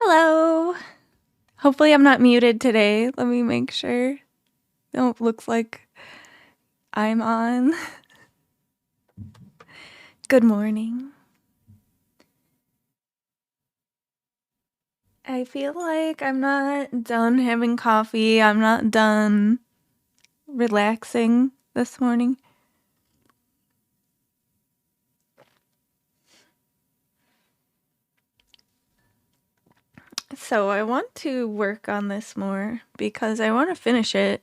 Hello. Hopefully I'm not muted today. Let me make sure. Don't look like I'm on. Good morning. I feel like I'm not done having coffee. I'm not done relaxing this morning. So I want to work on this more because I want to finish it.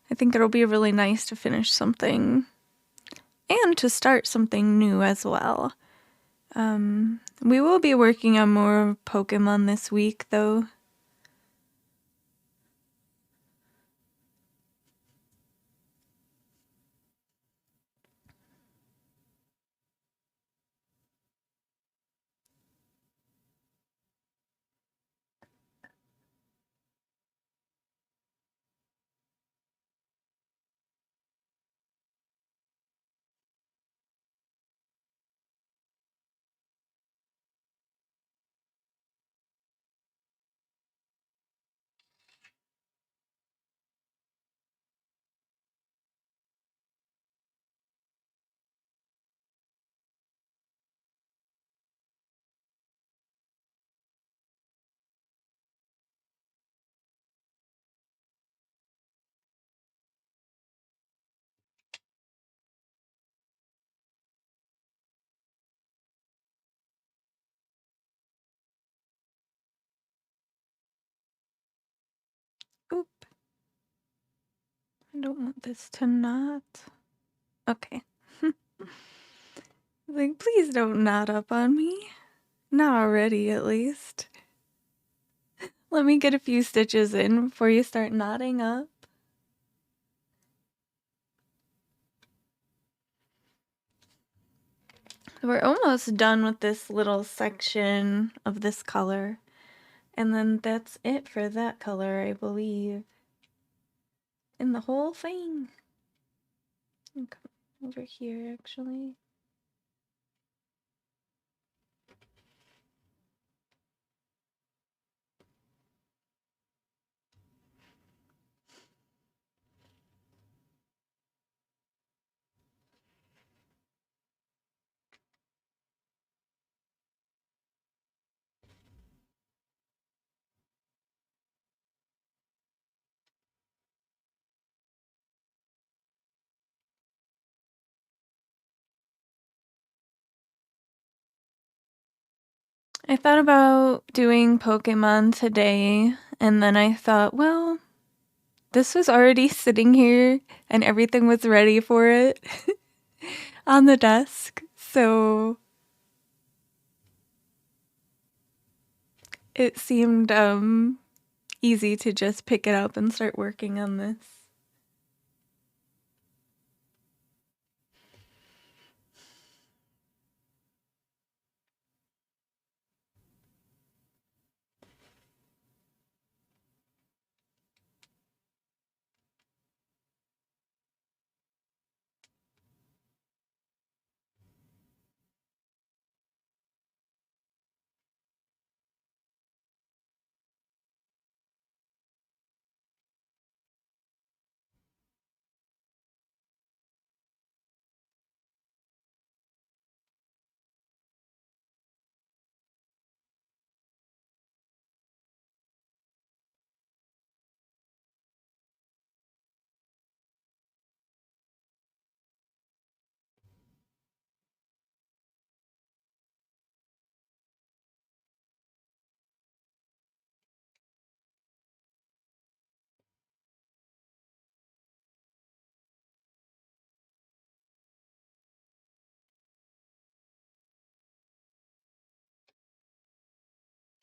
I think it'll be really nice to finish something and to start something new as well. We will be working on more Pokemon this week, though. Oop. I don't want this to not. Okay. Like, please don't knot up on me. Not already, at least. Let me get a few stitches in before you start knotting up. We're almost done with this little section of this color. And then that's it for that color, I believe. And the whole thing. Come over here, actually. I thought about doing Pokemon today, and then I thought, well, this was already sitting here and everything was ready for it on the desk. So it seemed easy to just pick it up and start working on this.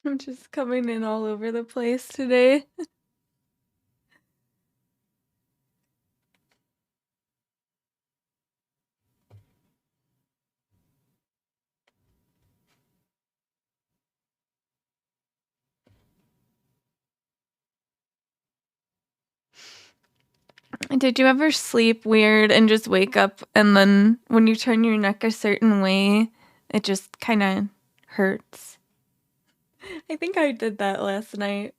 I'm just coming in all over the place today. Did you ever sleep weird and just wake up and then when you turn your neck a certain way, it just kind of hurts? I think I did that last night.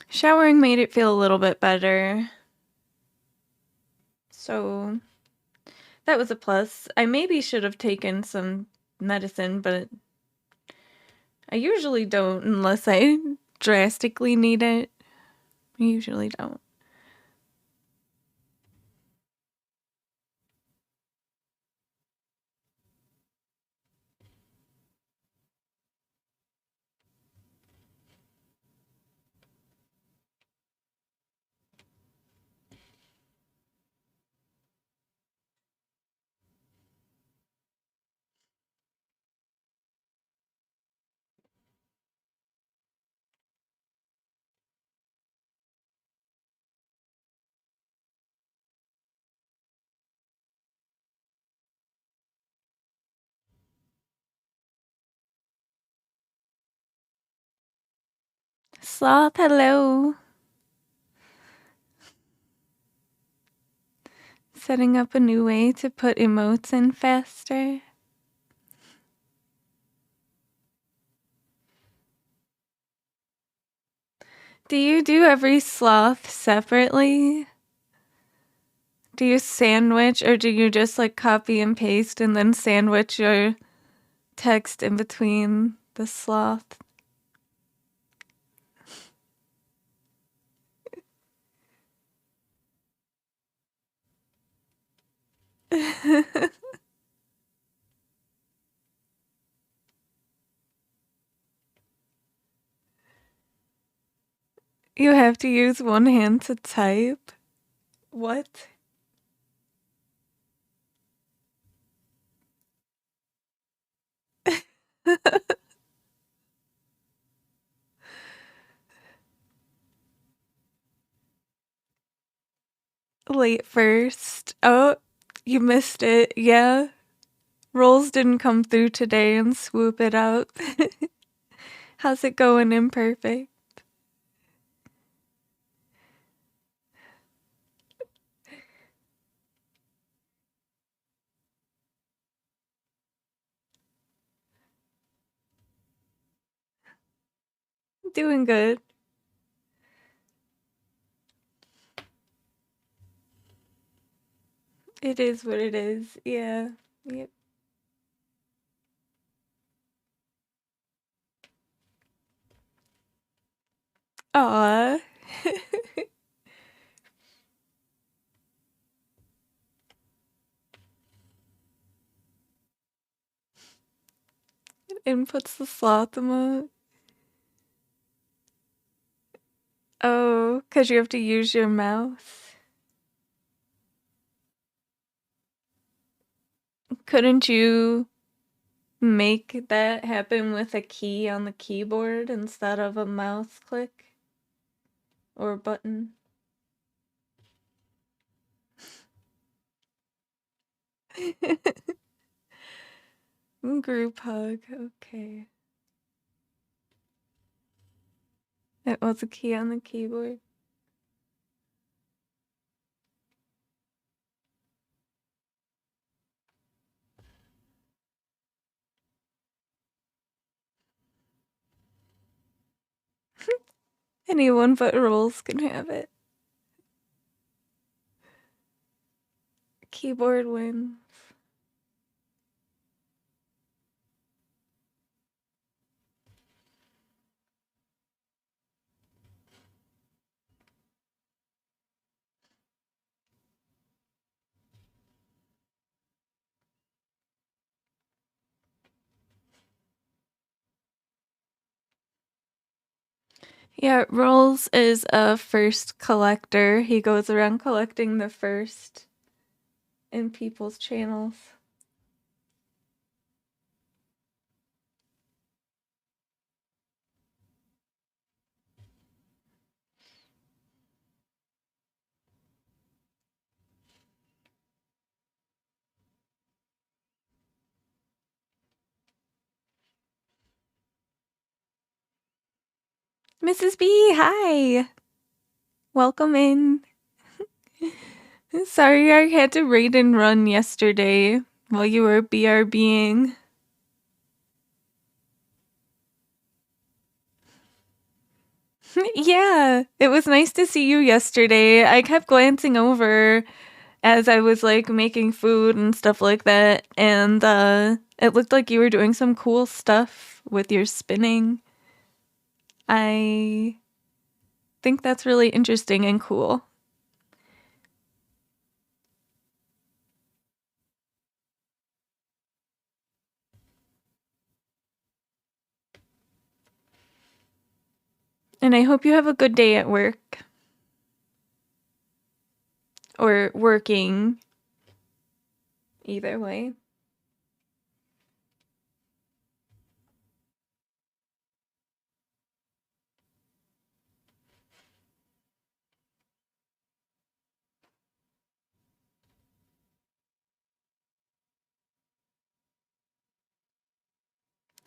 Showering made it feel a little bit better. So that was a plus. I maybe should have taken some medicine, but I usually don't unless I drastically need it. I usually don't. Sloth, hello. Setting up a new way to put emotes in faster. Do you do every sloth separately? Do you sandwich or do you just like copy and paste and then sandwich your text in between the sloth? You have to use one hand to type? What? Late first. Oh, you missed it. Yeah. Rolls didn't come through today and swoop it up. How's it going, Imperfect? Doing good. It is what it is. Yeah. Yep. Aw. Inputs the sloth emote. Oh, because you have to use your mouse. Couldn't you make that happen with a key on the keyboard instead of a mouse click or button? Group hug. Okay. It was a key on the keyboard. Anyone but Rolls can have it. Keyboard wins. Yeah, Rolls is a first collector. He goes around collecting the first in people's channels. Mrs. B, hi. Welcome in. Sorry I had to raid and run yesterday while you were BRBing. Yeah, it was nice to see you yesterday. I kept glancing over as I was like making food and stuff like that, and it looked like you were doing some cool stuff with your spinning. I think that's really interesting and cool. And I hope you have a good day at work or working, either way.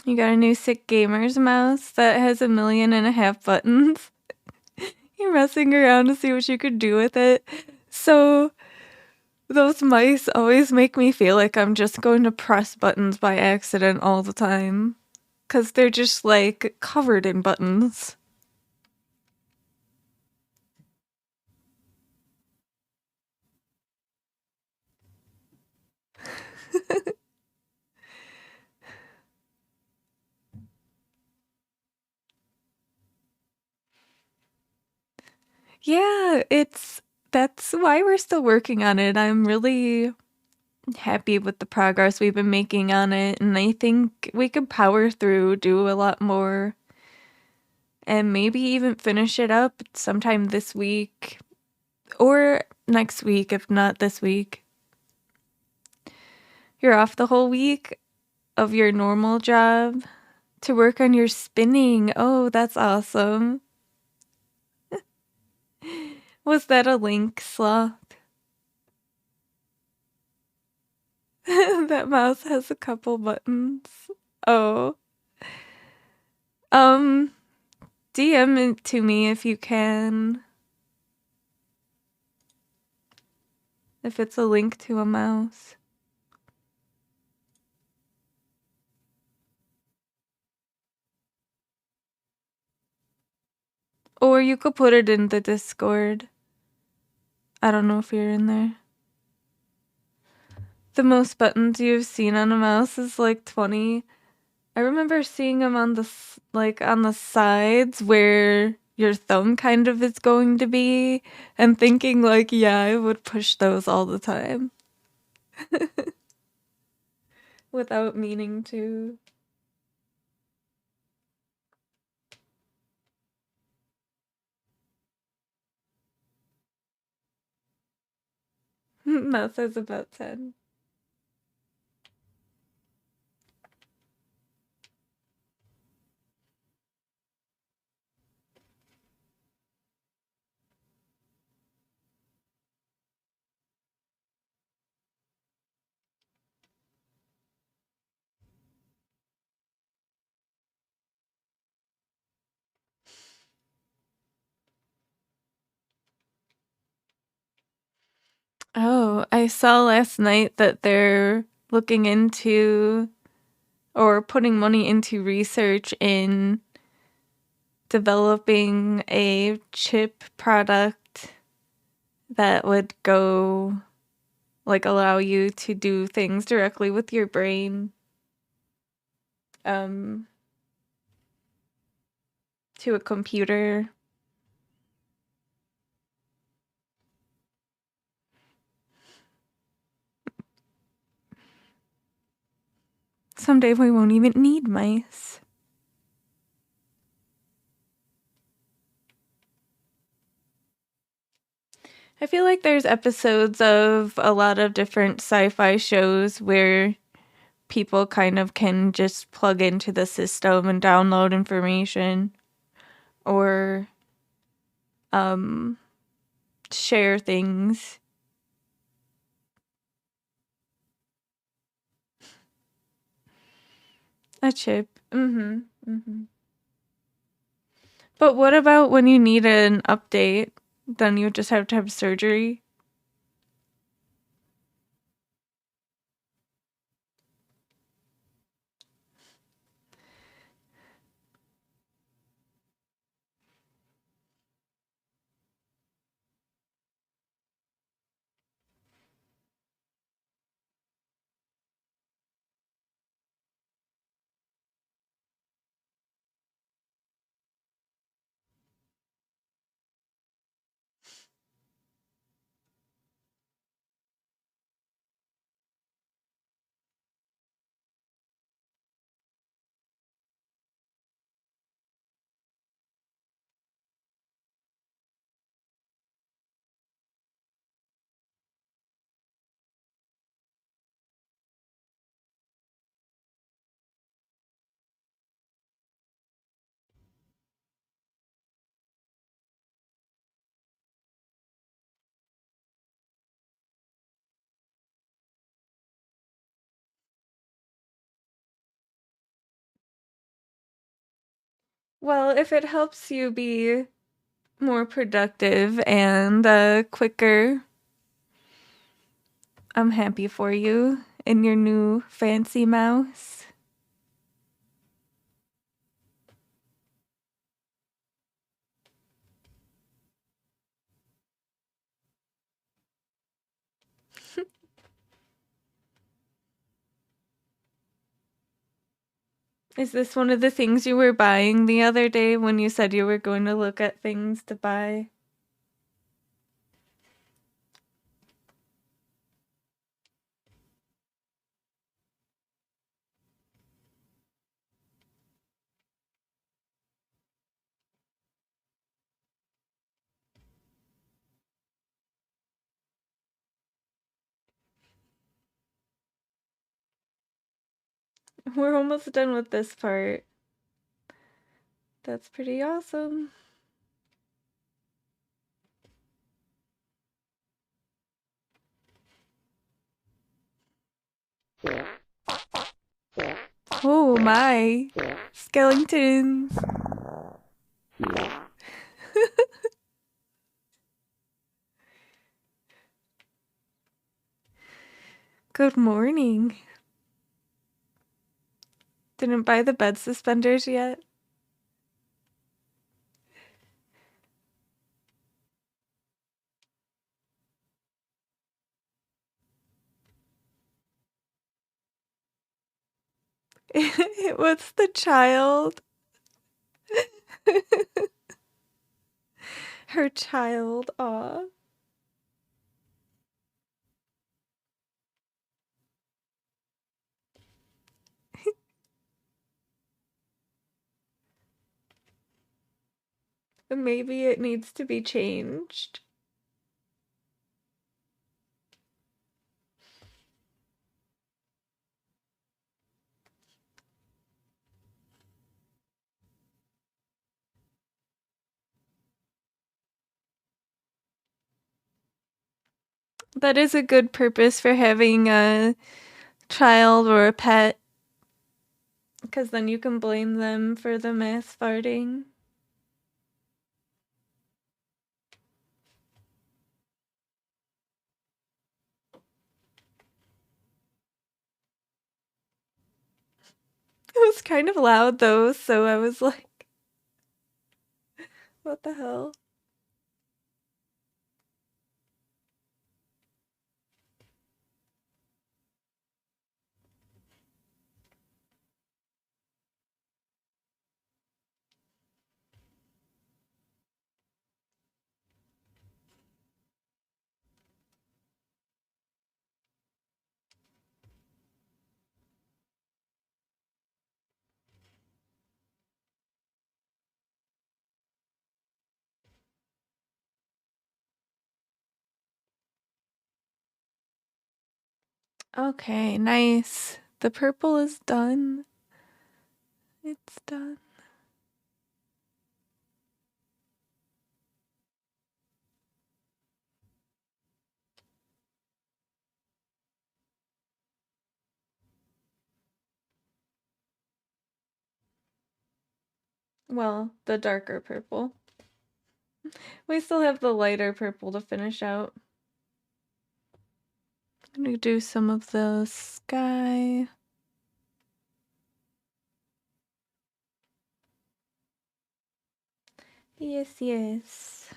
You got a new sick gamer's mouse that has 1.5 million buttons. You're messing around to see what you could do with it. So, those mice always make me feel like I'm just going to press buttons by accident all the time. Because they're just like covered in buttons. Yeah, that's why we're still working on it. I'm really happy with the progress we've been making on it, and I think we could power through, do a lot more, and maybe even finish it up sometime this week or next week, if not this week. You're off the whole week of your normal job to work on your spinning. Oh, that's awesome. Was that a link sloth? That mouse has a couple buttons. Oh. Um, DM it to me if you can. If it's a link to a mouse. Or you could put it in the Discord. I don't know if you're in there. The most buttons you've seen on a mouse is like 20. I remember seeing them on the like on the sides where your thumb kind of is going to be and thinking like, yeah, I would push those all the time without meaning to. Mouse has about 10. Oh, I saw last night that they're looking into or putting money into research in developing a chip product that would go like allow you to do things directly with your brain um to a computer. Someday we won't even need mice. I feel like there's episodes of a lot of different sci-fi shows where people kind of can just plug into the system and download information or um share things. A chip. But what about when you need an update? Then you just have to have surgery. Well, if it helps you be more productive and quicker, I'm happy for you and your new fancy mouse. Is this one of the things you were buying the other day when you said you were going to look at things to buy? We're almost done with this part. That's pretty awesome. Oh my. Skeletons. Good morning. Didn't buy the bed suspenders yet? What's the child? Her child. Aw. Maybe it needs to be changed. That is a good purpose for having a child or a pet, because then you can blame them for the mass farting. It was kind of loud though, so I was like, what the hell? Okay, nice. The purple is done. It's done. Well, the darker purple. We still have the lighter purple to finish out. I'm gonna do some of the sky. Yes, yes.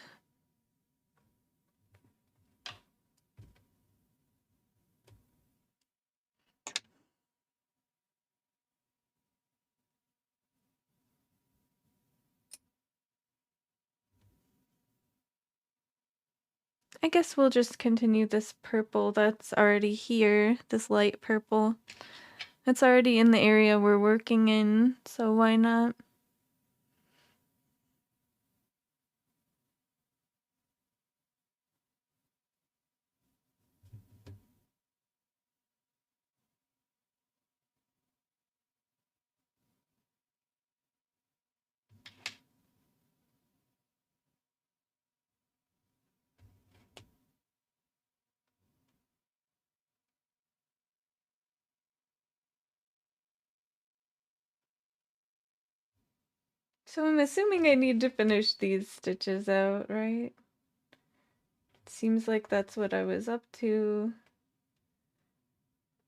I guess we'll just continue this purple that's already here, this light purple. It's already in the area we're working in, so why not? So I'm assuming I need to finish these stitches out, right? Seems like that's what I was up to.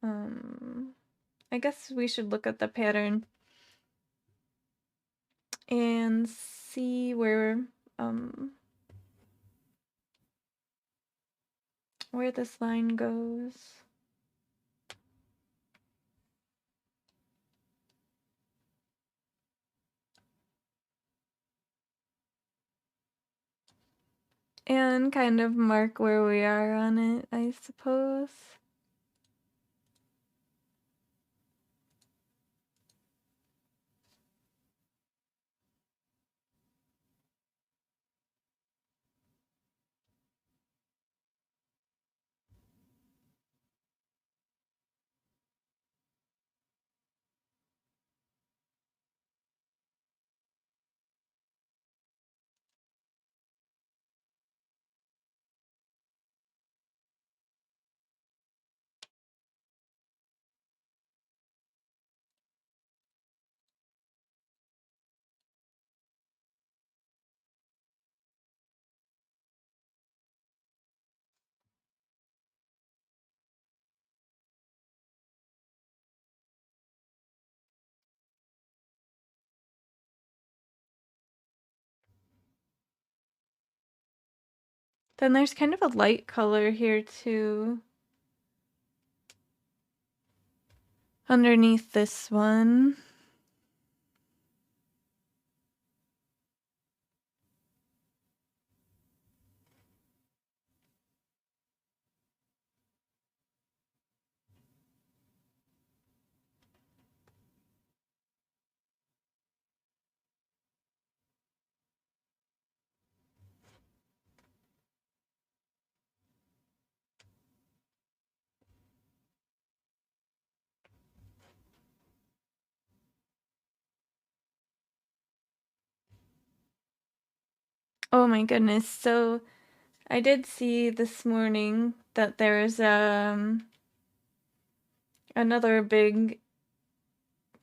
I guess we should look at the pattern and see where this line goes. And kind of mark where we are on it, I suppose. Then there's kind of a light color here too. Underneath this one. Oh my goodness. So I did see this morning that there's another big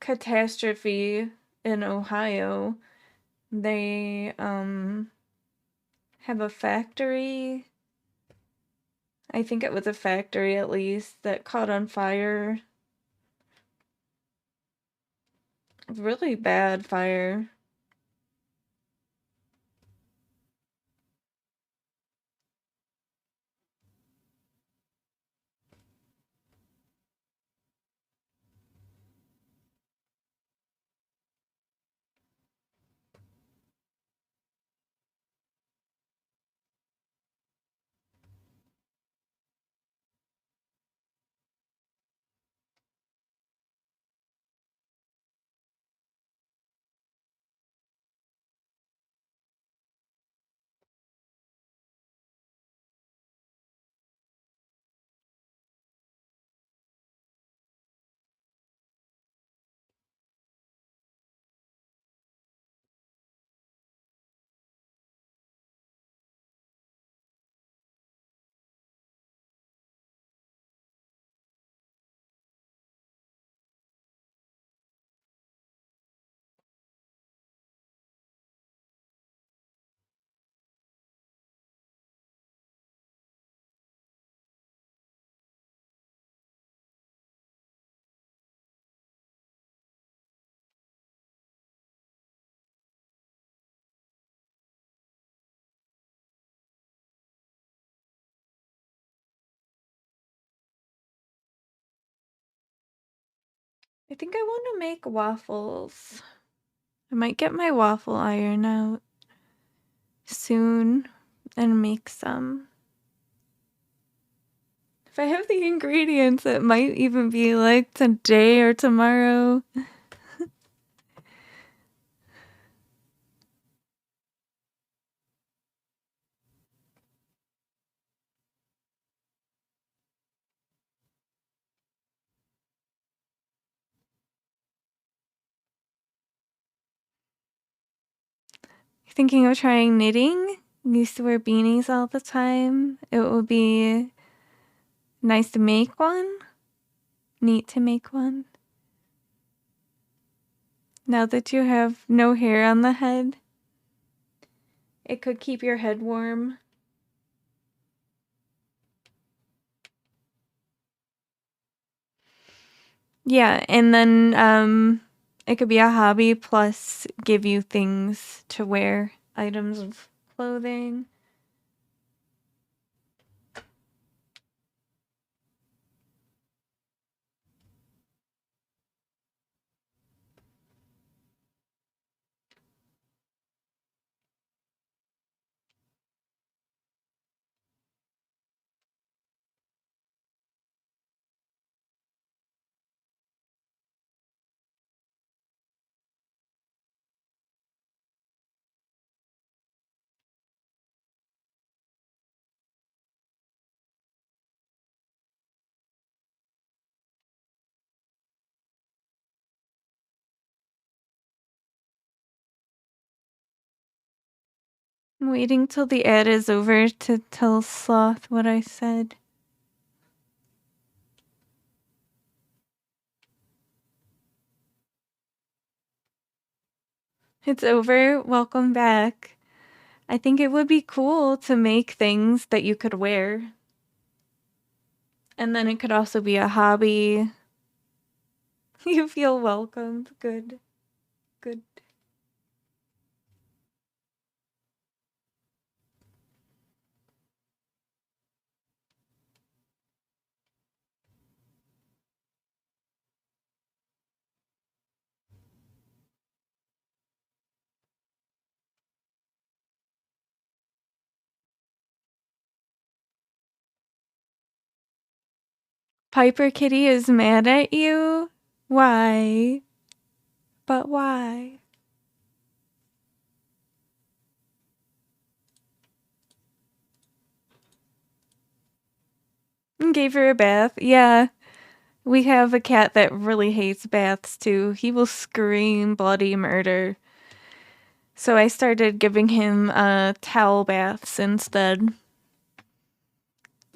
catastrophe in Ohio. They have a factory. I think it was a factory at least that caught on fire. Really bad fire. I think I want to make waffles. I might get my waffle iron out soon and make some. If I have the ingredients, it might even be like today or tomorrow. Thinking of trying knitting. Used to wear beanies all the time. It would be nice to make one. Neat to make one. Now that you have no hair on the head, it could keep your head warm. Yeah, and then it could be a hobby plus give you things to wear, items of clothing. I'm waiting till the ad is over to tell Sloth what I said. It's over. Welcome back. I think it would be cool to make things that you could wear. And then it could also be a hobby. You feel welcomed. Good. Good. Piper Kitty is mad at you? Why? But why? Gave her a bath. Yeah. We have a cat that really hates baths too. He will scream bloody murder. So I started giving him towel baths instead,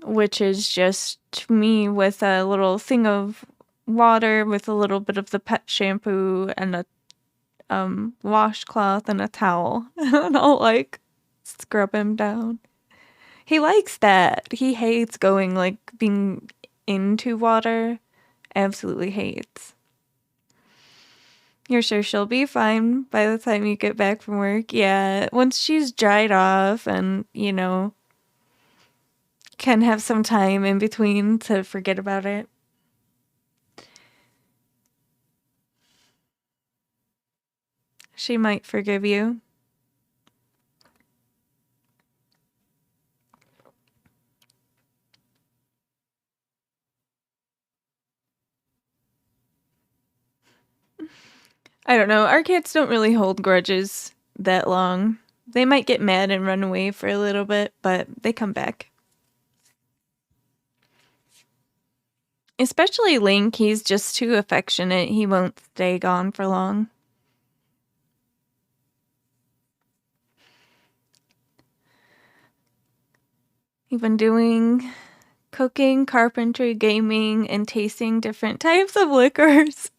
which is just me with a little thing of water with a little bit of the pet shampoo and a washcloth and a towel. And I'll like scrub him down. He likes that. He hates going like being into water. Absolutely hates. You're sure she'll be fine by the time you get back from work? Yeah, once she's dried off and, can have some time in between to forget about it. She might forgive you. I don't know. Our cats don't really hold grudges that long. They might get mad and run away for a little bit, but they come back. Especially Link, he's just too affectionate. He won't stay gone for long. You've been doing cooking, carpentry, gaming, and tasting different types of liquors.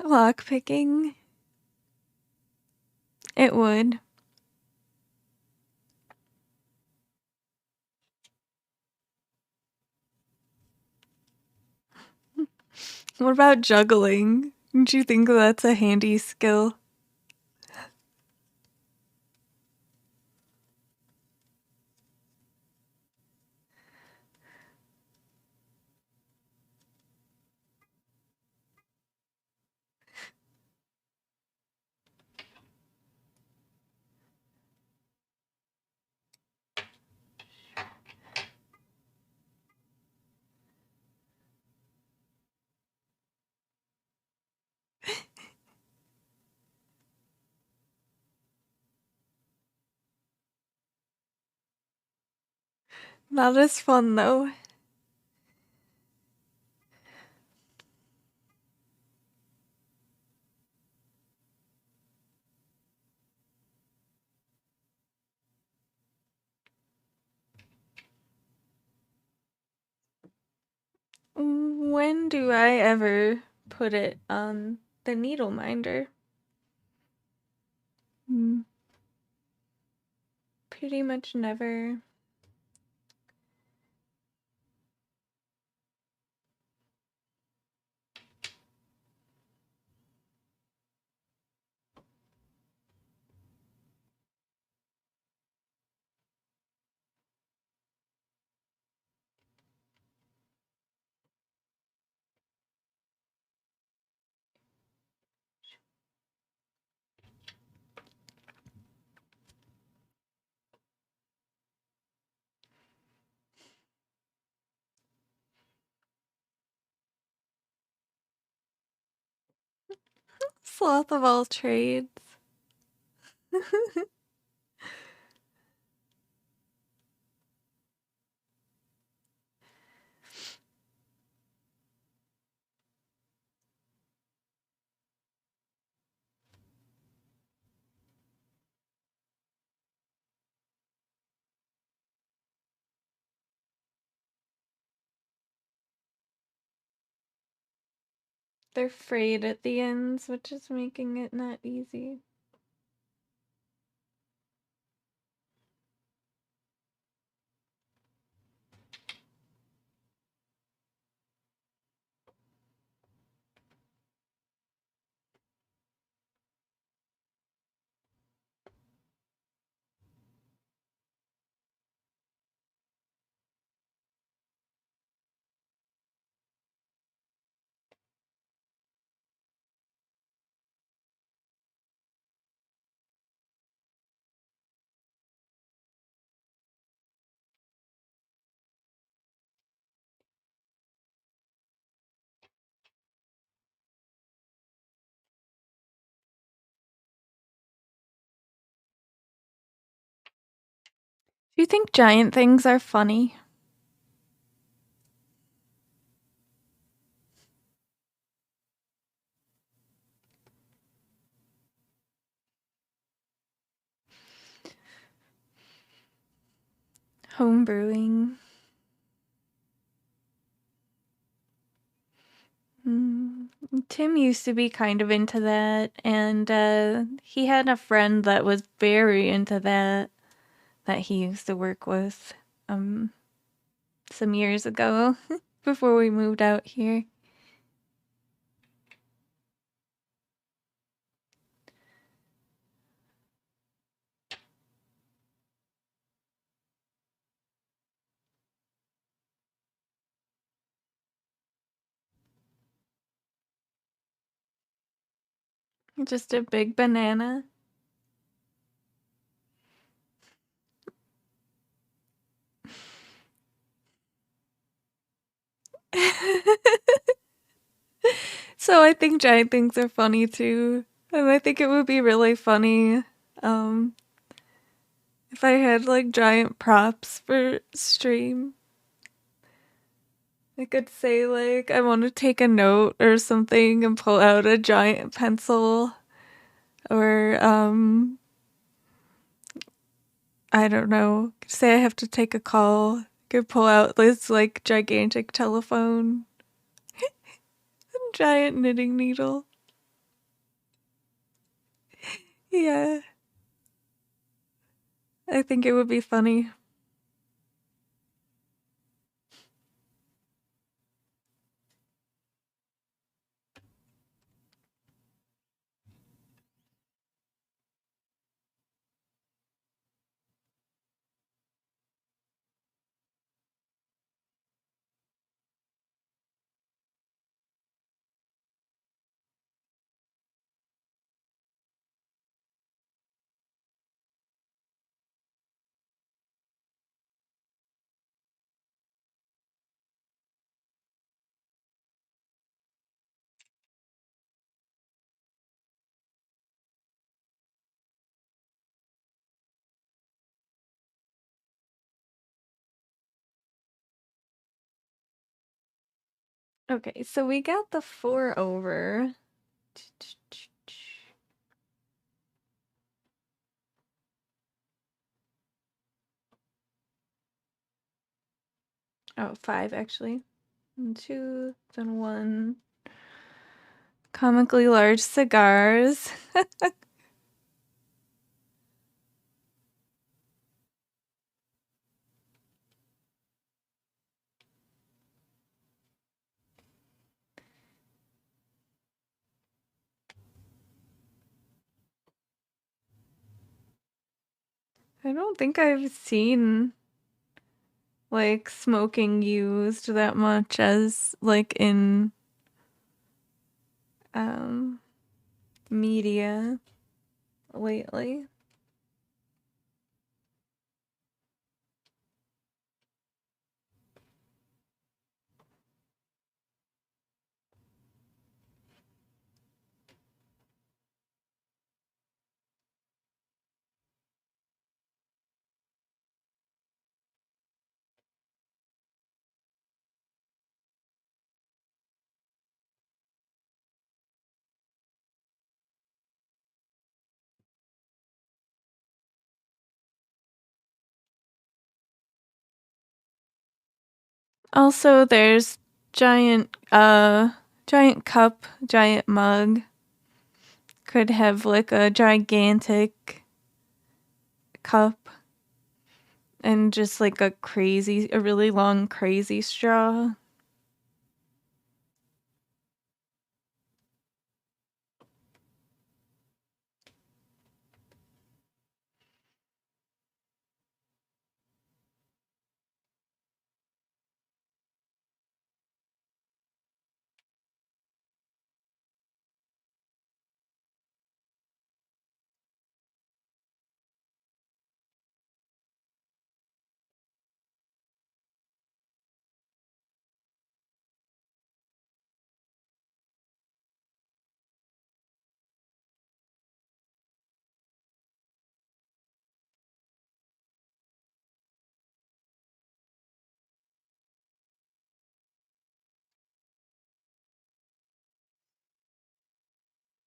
Lock picking. It would. What about juggling? Don't you think that's a handy skill? Not as fun though. When do I ever put it on the needle minder? Pretty much never. Sloth of all trades. They're frayed at the ends, which is making it not easy. Do you think giant things are funny? Home brewing. Tim used to be kind of into that, and he had a friend that was very into that he used to work with some years ago before we moved out here. Just a big banana. So I think giant things are funny too. And I think it would be really funny if I had like giant props for stream. I could say like I want to take a note or something and pull out a giant pencil, or I don't know, say I have to take a call, I could pull out this like gigantic telephone, giant knitting needle. Yeah. I think it would be funny. Okay, so we got the 4 over. Oh, 5 actually. and two, then one. Comically large cigars. I don't think I've seen like smoking used that much as like in um media lately. Also there's giant cup, giant mug. Could have like a gigantic cup and just like a really long crazy straw.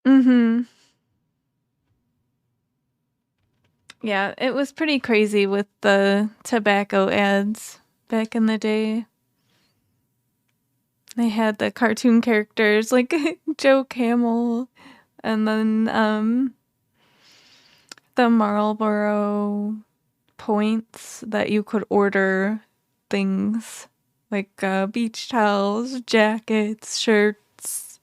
Mhm. Yeah, it was pretty crazy with the tobacco ads back in the day. They had the cartoon characters like Joe Camel and then the Marlboro points that you could order things like beach towels, jackets, shirts,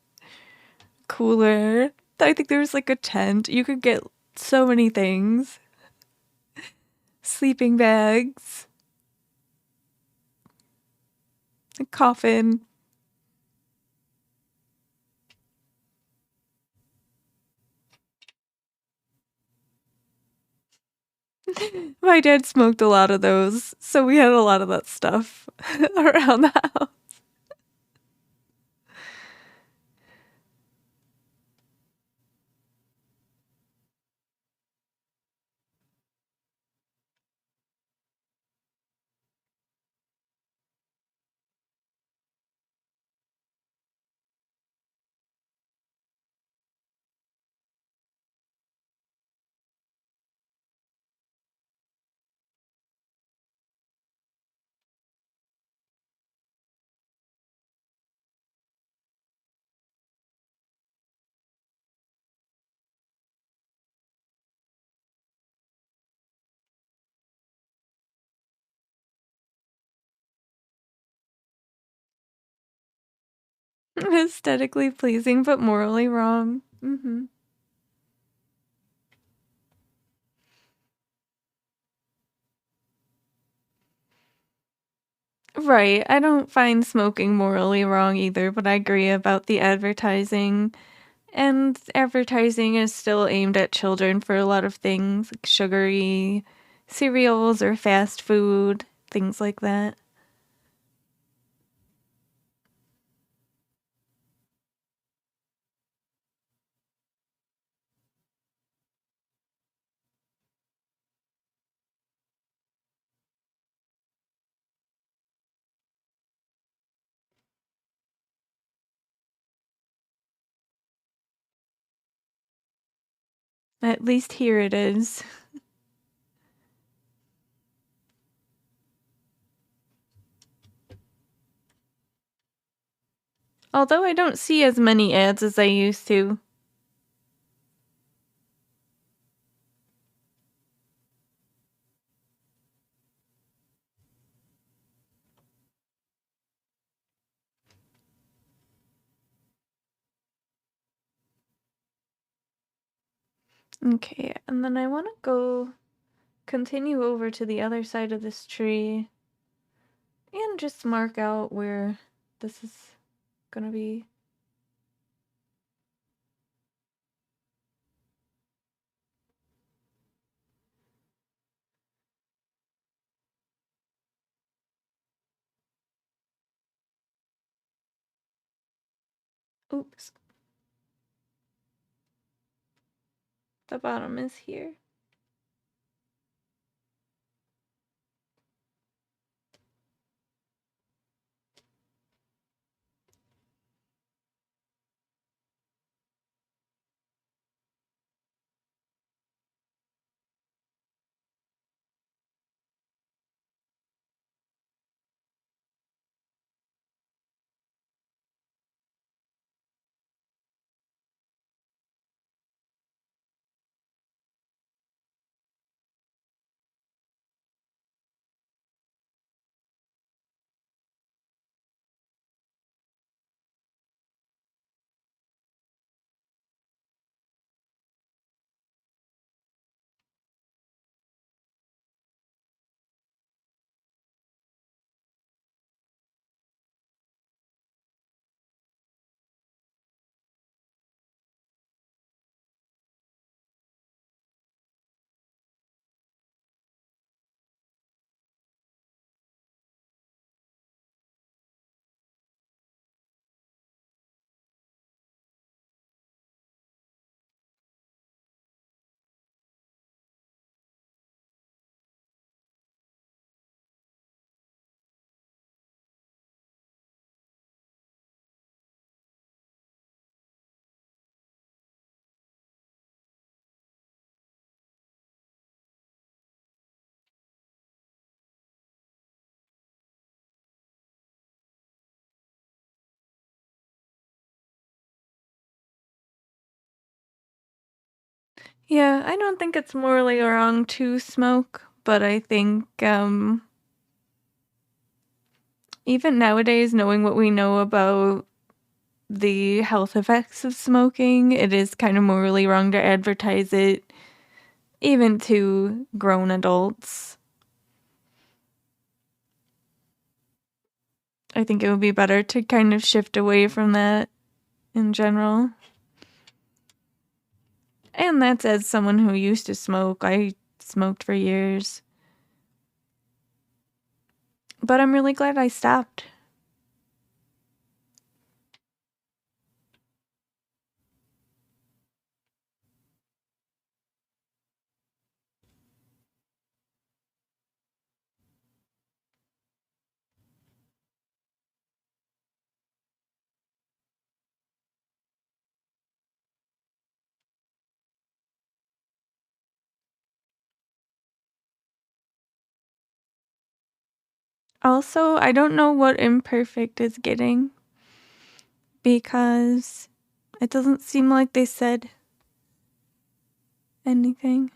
cooler. I think there was like a tent. You could get so many things. Sleeping bags, a coffin. My dad smoked a lot of those, so we had a lot of that stuff around the house. Aesthetically pleasing, but morally wrong. Right. I don't find smoking morally wrong either, but I agree about the advertising. And advertising is still aimed at children for a lot of things, like sugary cereals or fast food, things like that. At least here it is. Although I don't see as many ads as I used to. Okay, and then I want to go continue over to the other side of this tree and just mark out where this is gonna be. Oops. The bottom is here. Yeah, I don't think it's morally wrong to smoke, but I think even nowadays, knowing what we know about the health effects of smoking, it is kind of morally wrong to advertise it, even to grown adults. I think it would be better to kind of shift away from that in general. And that's as someone who used to smoke. I smoked for years. But I'm really glad I stopped. Also, I don't know what imperfect is getting because it doesn't seem like they said anything.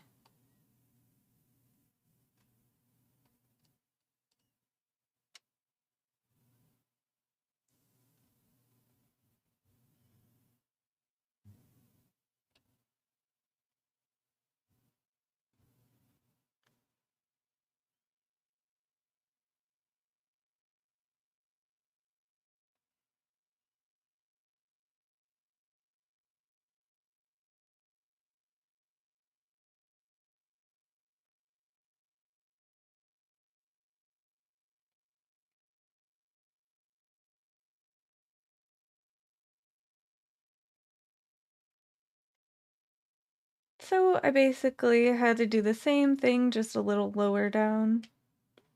So I basically had to do the same thing, just a little lower down.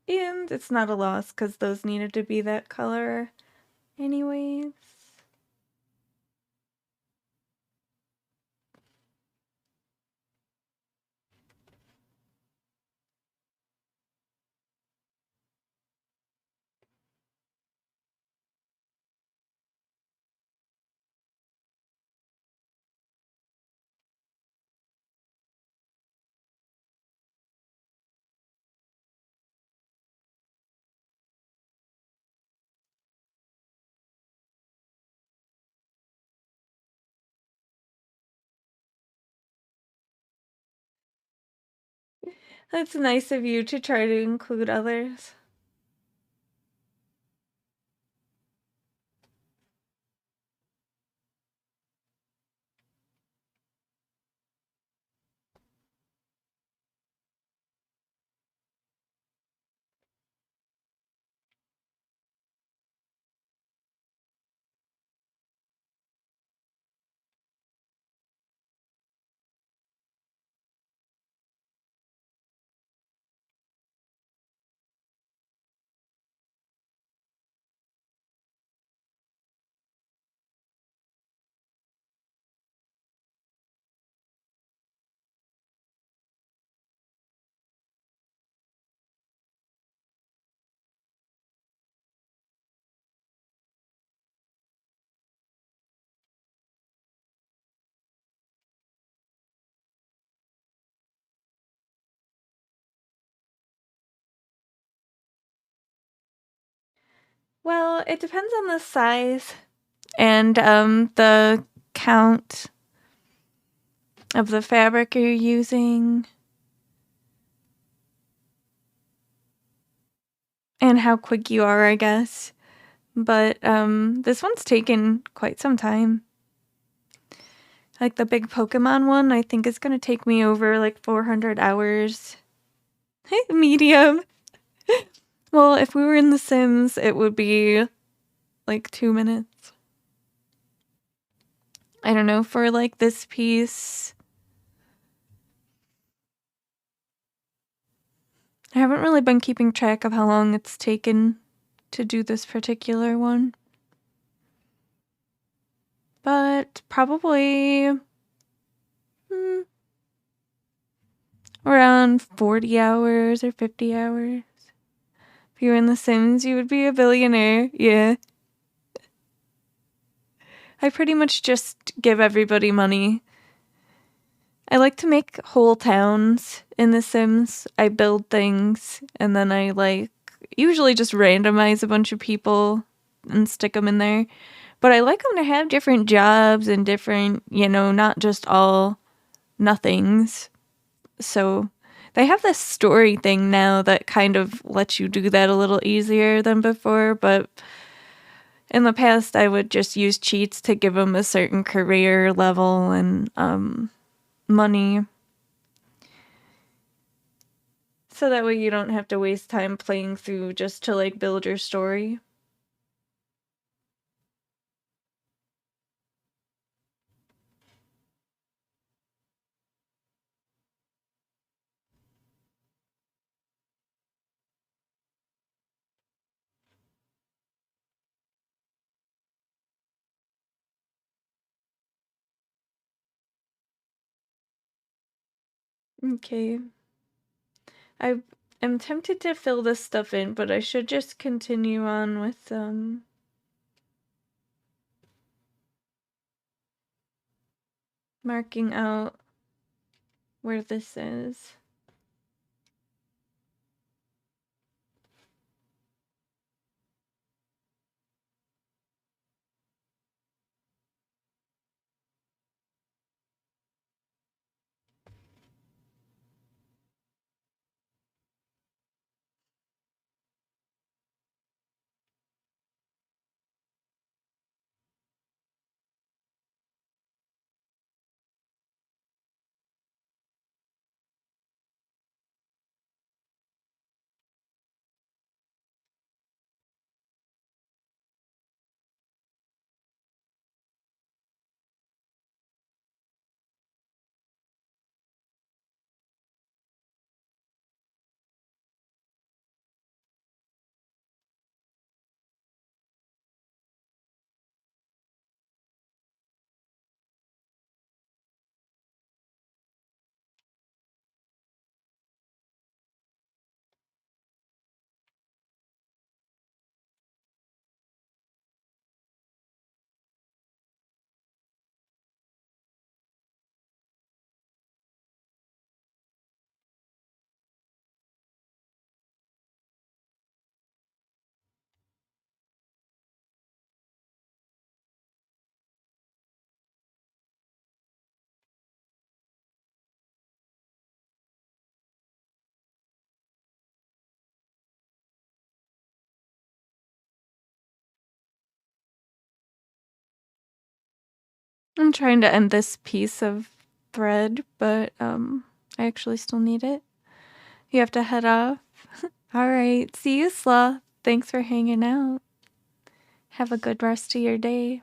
And it's not a loss because those needed to be that color anyways. That's nice of you to try to include others. Well, it depends on the size and the count of the fabric you're using and how quick you are, I guess. But this one's taken quite some time. Like the big Pokemon one, I think is gonna take me over like 400 hours. Medium. Well, if we were in The Sims, it would be like 2 minutes. I don't know, for like this piece. I haven't really been keeping track of how long it's taken to do this particular one. But probably around 40 hours or 50 hours. If you were in The Sims, you would be a billionaire. Yeah. I pretty much just give everybody money. I like to make whole towns in The Sims. I build things and then I like usually just randomize a bunch of people and stick them in there. But I like them to have different jobs and different, not just all nothings. So they have this story thing now that kind of lets you do that a little easier than before, but in the past I would just use cheats to give them a certain career level and money. So that way you don't have to waste time playing through just to like build your story. Okay. I am tempted to fill this stuff in, but I should just continue on with marking out where this is. I'm trying to end this piece of thread, but I actually still need it. You have to head off. All right. See you, Sloth. Thanks for hanging out. Have a good rest of your day.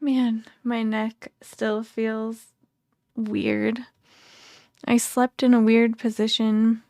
Man, my neck still feels weird. I slept in a weird position.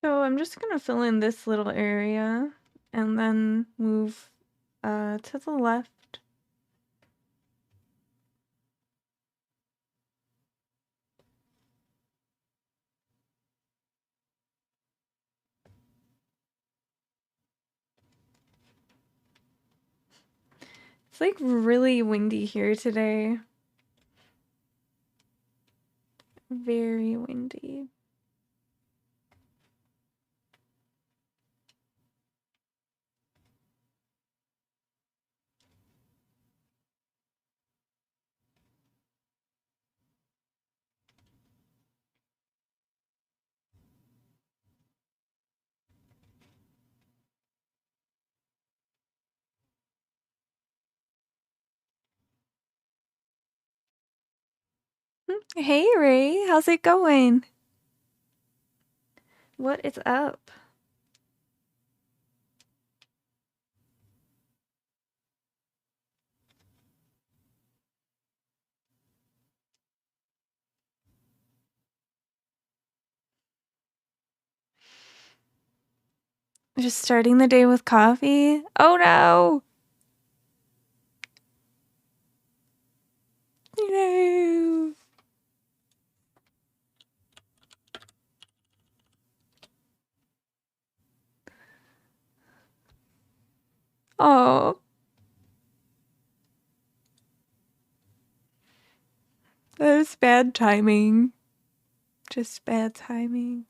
So I'm just gonna fill in this little area and then move to the left. It's like really windy here today. Very windy. Hey Ray, how's it going? What is up? Just starting the day with coffee? Oh no! No! Oh, that was bad timing. Just bad timing.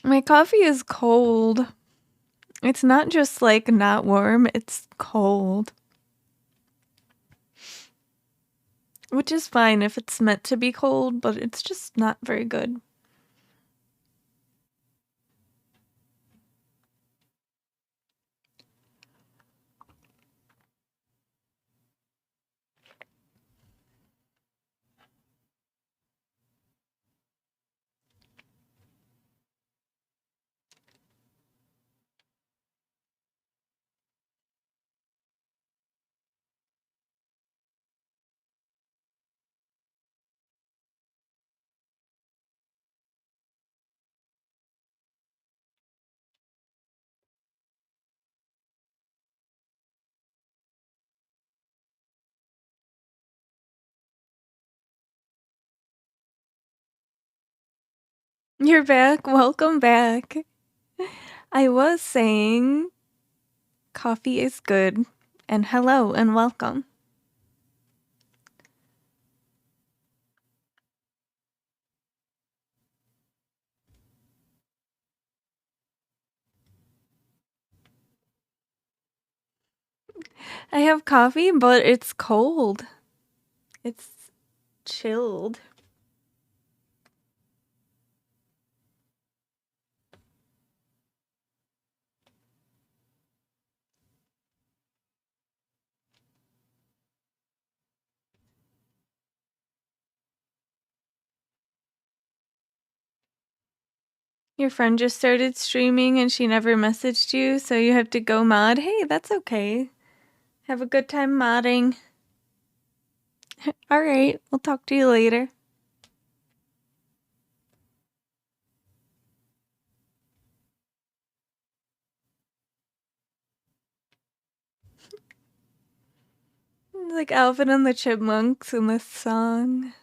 My coffee is cold. It's not just like not warm, it's cold. Which is fine if it's meant to be cold, but it's just not very good. You're back. Welcome back. I was saying coffee is good, and hello and welcome. I have coffee, but it's cold. It's chilled. Your friend just started streaming and she never messaged you, so you have to go mod. Hey, that's okay. Have a good time modding. All right, we'll talk to you later. Like Alvin and the Chipmunks in this song.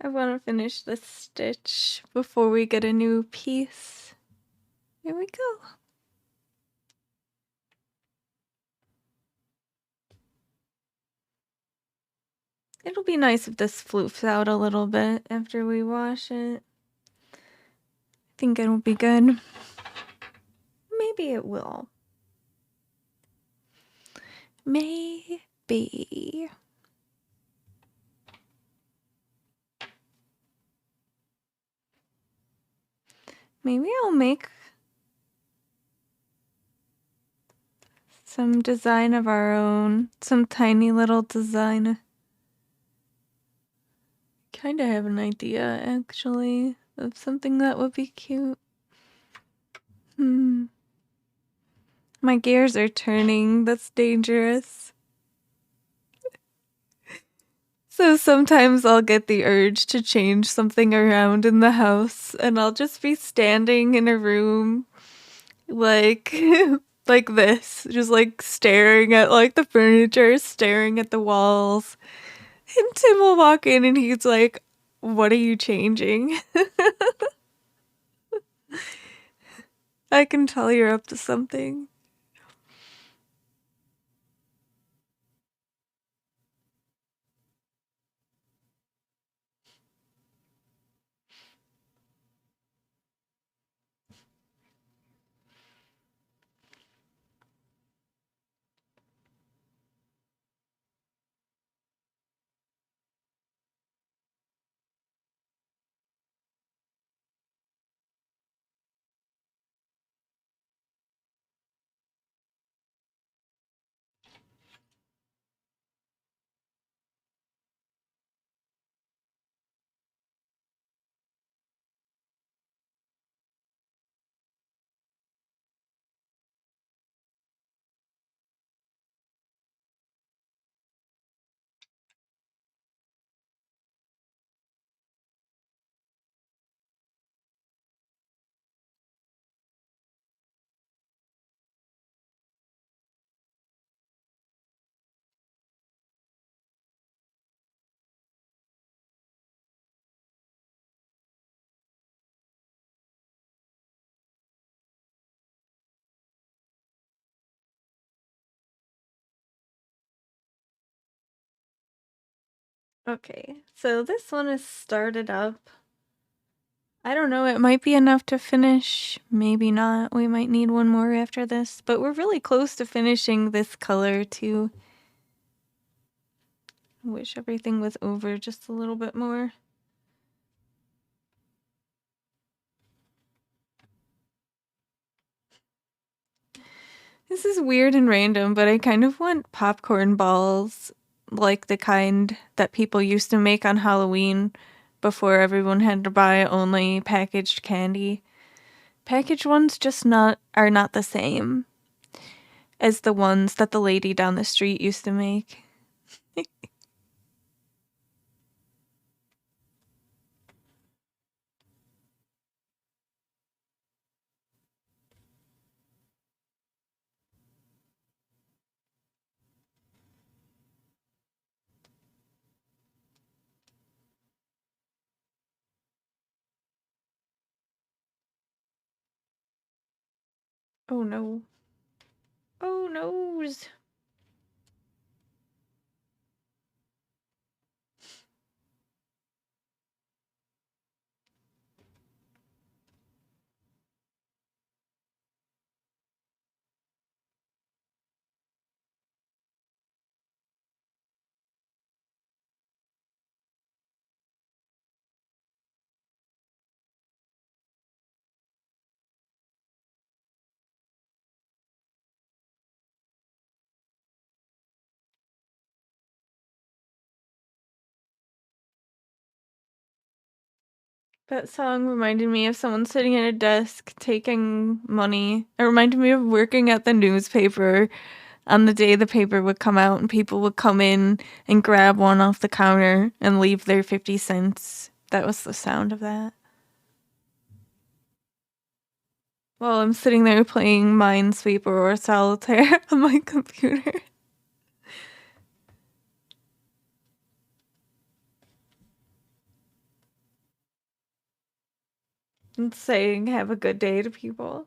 I want to finish this stitch before we get a new piece. Here we go. It'll be nice if this floofs out a little bit after we wash it. I think it'll be good. Maybe it will. Maybe. Maybe I'll make some design of our own. Some tiny little design. Kind of have an idea, actually, of something that would be cute. My gears are turning. That's dangerous. So sometimes I'll get the urge to change something around in the house, and I'll just be standing in a room like like this, just like staring at like the furniture, staring at the walls. And Tim will walk in and he's like, "What are you changing?" I can tell you're up to something. Okay, so this one is started up. I don't know, it might be enough to finish, maybe not. We might need one more after this, but we're really close to finishing this color too. I wish everything was over just a little bit more. This is weird and random, but I kind of want popcorn balls, like the kind that people used to make on Halloween before everyone had to buy only packaged candy. Packaged ones just are not the same as the ones that the lady down the street used to make. Oh no. Oh noes. That song reminded me of someone sitting at a desk taking money. It reminded me of working at the newspaper on the day the paper would come out and people would come in and grab one off the counter and leave their 50 cents. That was the sound of that. While I'm sitting there playing Minesweeper or Solitaire on my computer. And saying have a good day to people.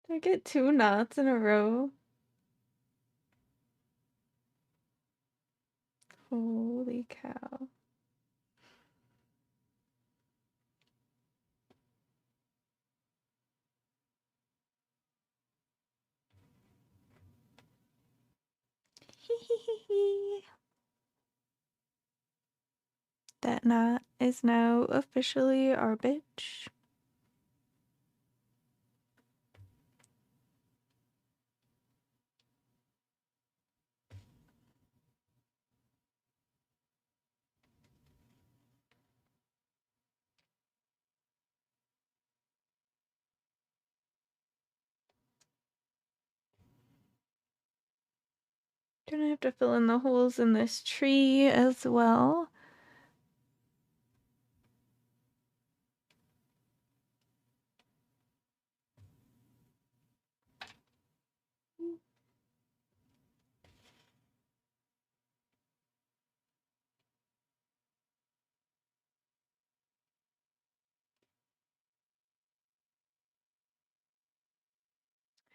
Did I get 2 knots in a row? Holy cow. That knot is now officially our bitch. Gonna have to fill in the holes in this tree as well.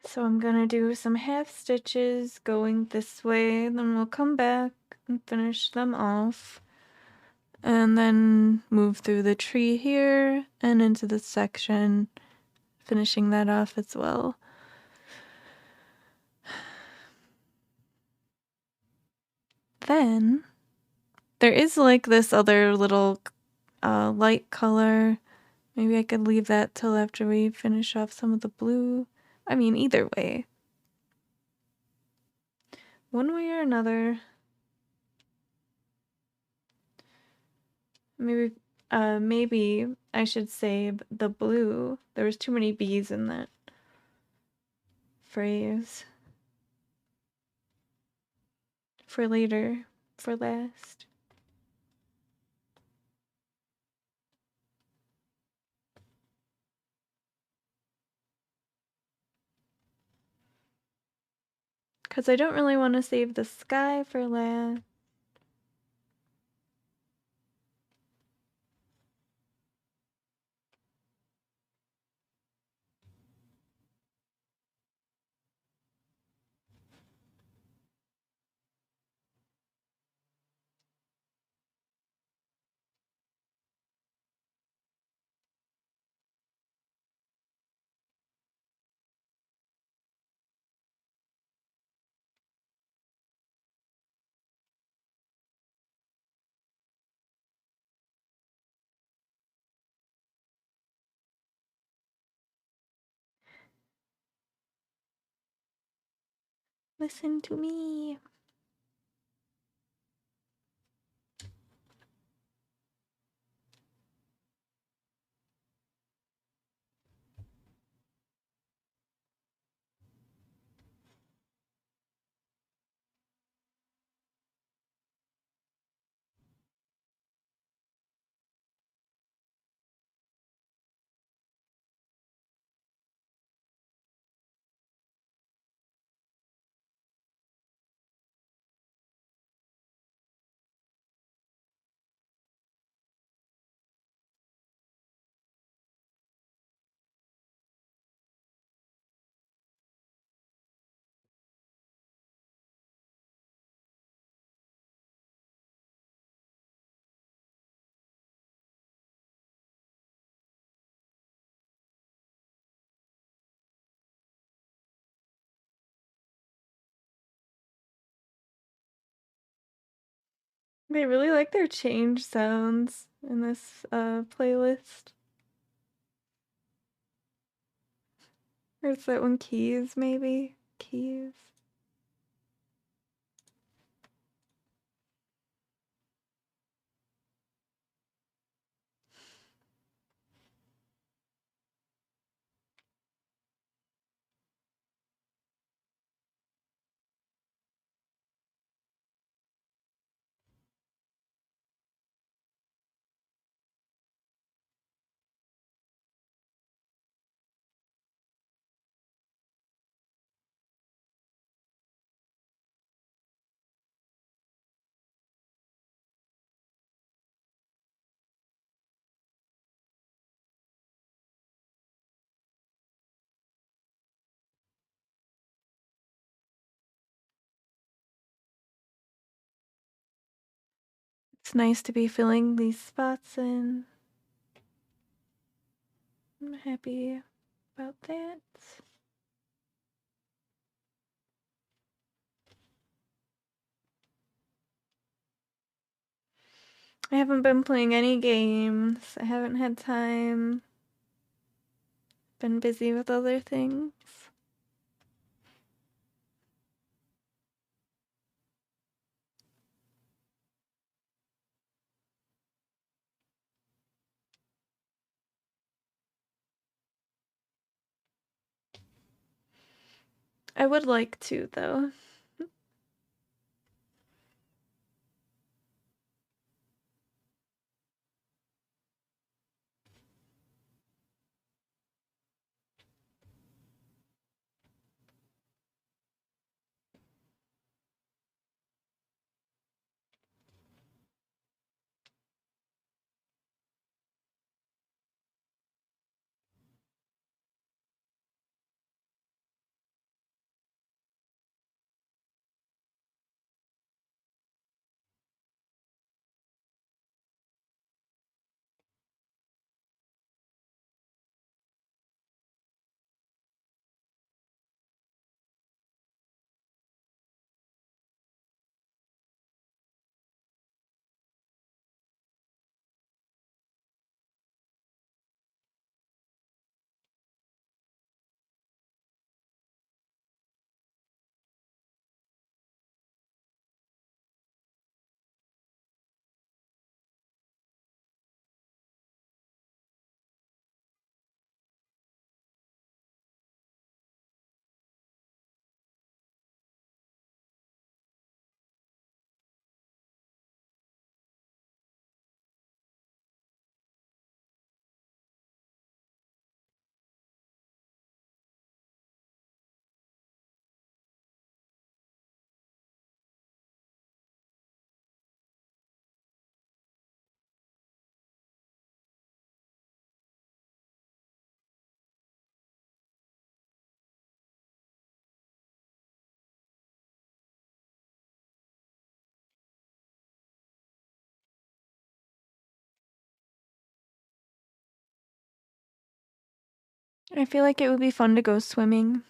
So I'm gonna do some half stitches going this way, then we'll come back and finish them off. And then move through the tree here and into this section, finishing that off as well. then there is like this other little light color. Maybe I could leave that till after we finish off some of the blue. I mean, either way. One way or another. Maybe I should save the blue. There was too many B's in that phrase. For later. For last. Because I don't really want to save the sky for last. Listen to me. They really like their change sounds in this playlist. Or is that one keys, maybe? Keys. It's nice to be filling these spots in. I'm happy about that. I haven't been playing any games. I haven't had time. Been busy with other things. I would like to, though. I feel like it would be fun to go swimming.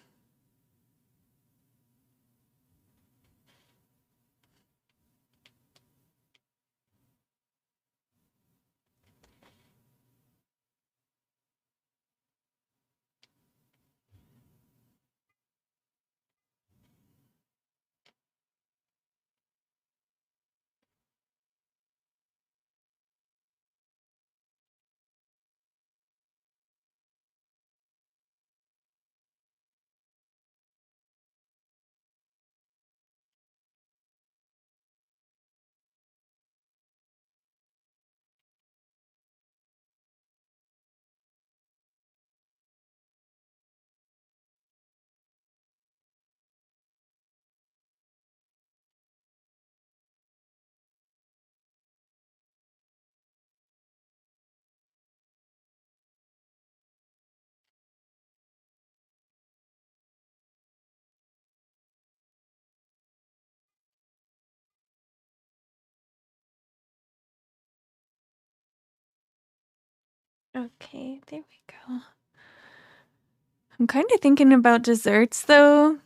Okay, there we go. I'm kind of thinking about desserts though.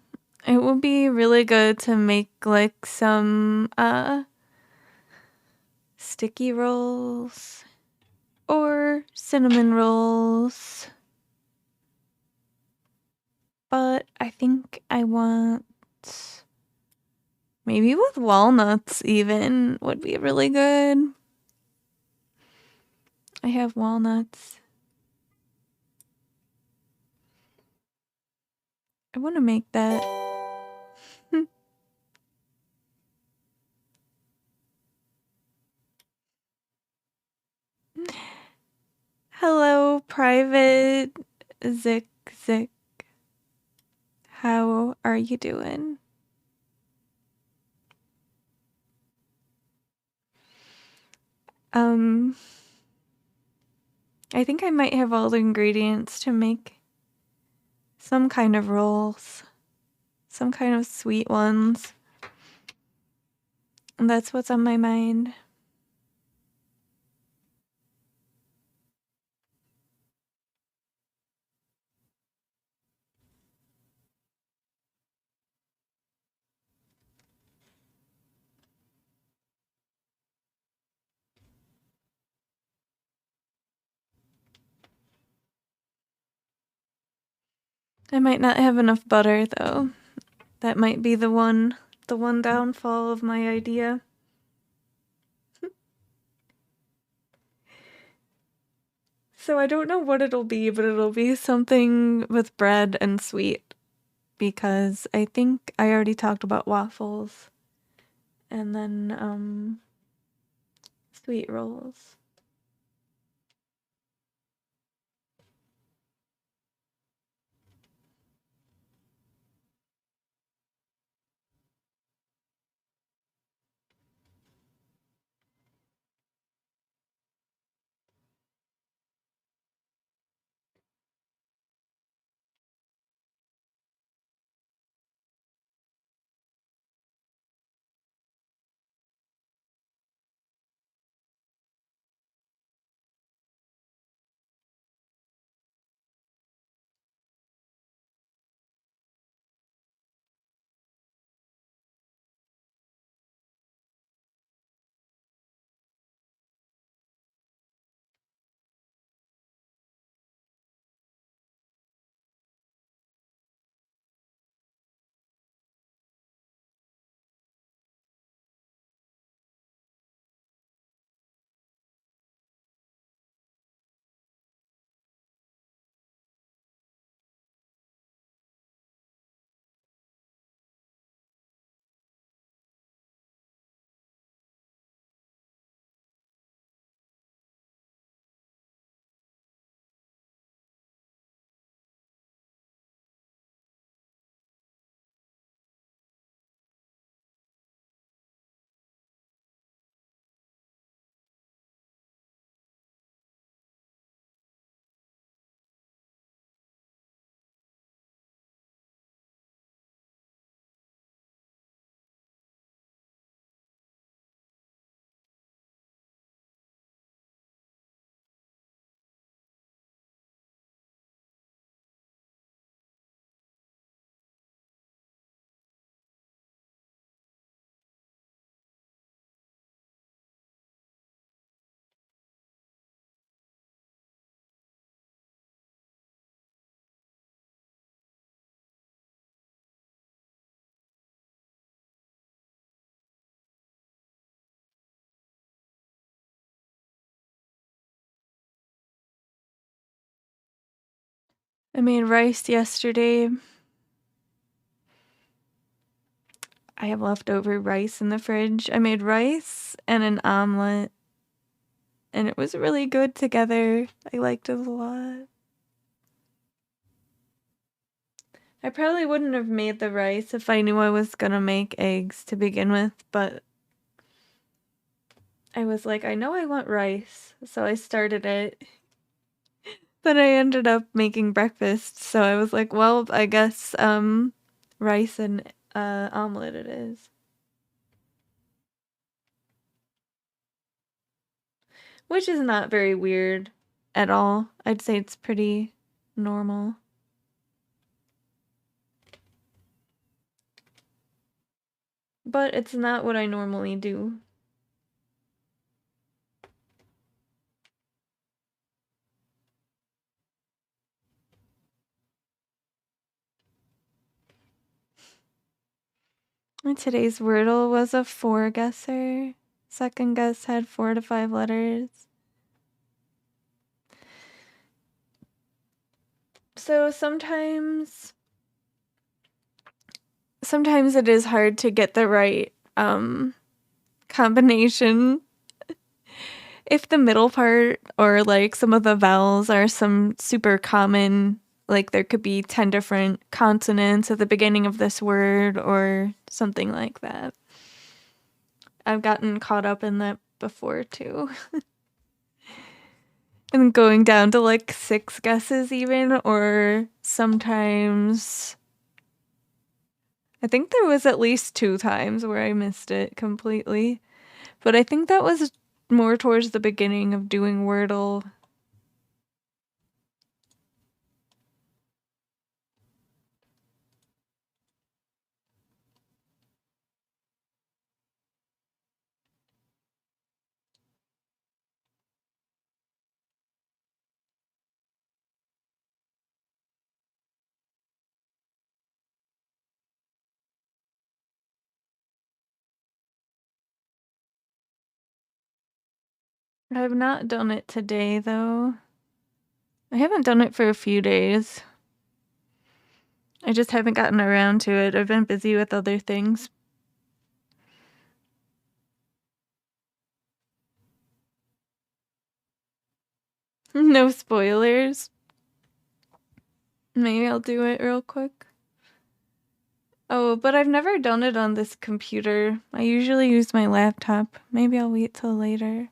It would be really good to make like some sticky rolls or cinnamon rolls. But I think I want maybe with walnuts even would be really good. I have walnuts. I want to make that. Hello, private Zik Zik. How are you doing? Um, I think I might have all the ingredients to make some kind of rolls, some kind of sweet ones. And that's what's on my mind. I might not have enough butter though. That might be the one downfall of my idea. So I don't know what it'll be, but it'll be something with bread and sweet because I think I already talked about waffles and then sweet rolls. I made rice yesterday. I have leftover rice in the fridge. I made rice and an omelet, and it was really good together. I liked it a lot. I probably wouldn't have made the rice if I knew I was gonna make eggs to begin with, but I was like, I know I want rice, so I started it. Then I ended up making breakfast, so I was like, well, I guess rice and omelet it is. Which is not very weird at all. I'd say it's pretty normal. But it's not what I normally do. And today's Wordle was a four guesser. Second guess had 4 to 5 letters. So sometimes it is hard to get the right combination. If the middle part or like some of the vowels are some super common, like there could be 10 different consonants at the beginning of this word or something like that. I've gotten caught up in that before too. And going down to like 6 guesses even, or sometimes I think there was at least 2 times where I missed it completely. But I think that was more towards the beginning of doing Wordle. I have not done it today though. I haven't done it for a few days. I just haven't gotten around to it. I've been busy with other things. No spoilers. Maybe I'll do it real quick. Oh, but I've never done it on this computer. I usually use my laptop. Maybe I'll wait till later.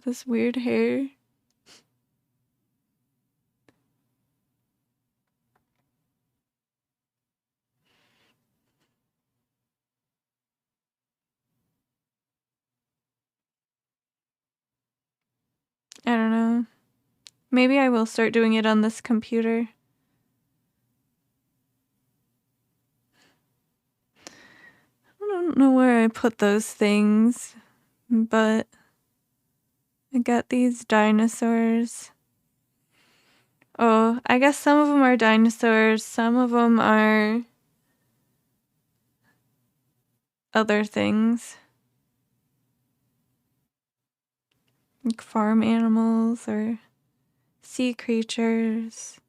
This weird hair. I don't know. Maybe I will start doing it on this computer. I don't know where I put those things, but I got these dinosaurs. Oh, I guess some of them are dinosaurs, some of them are other things. Like farm animals or sea creatures.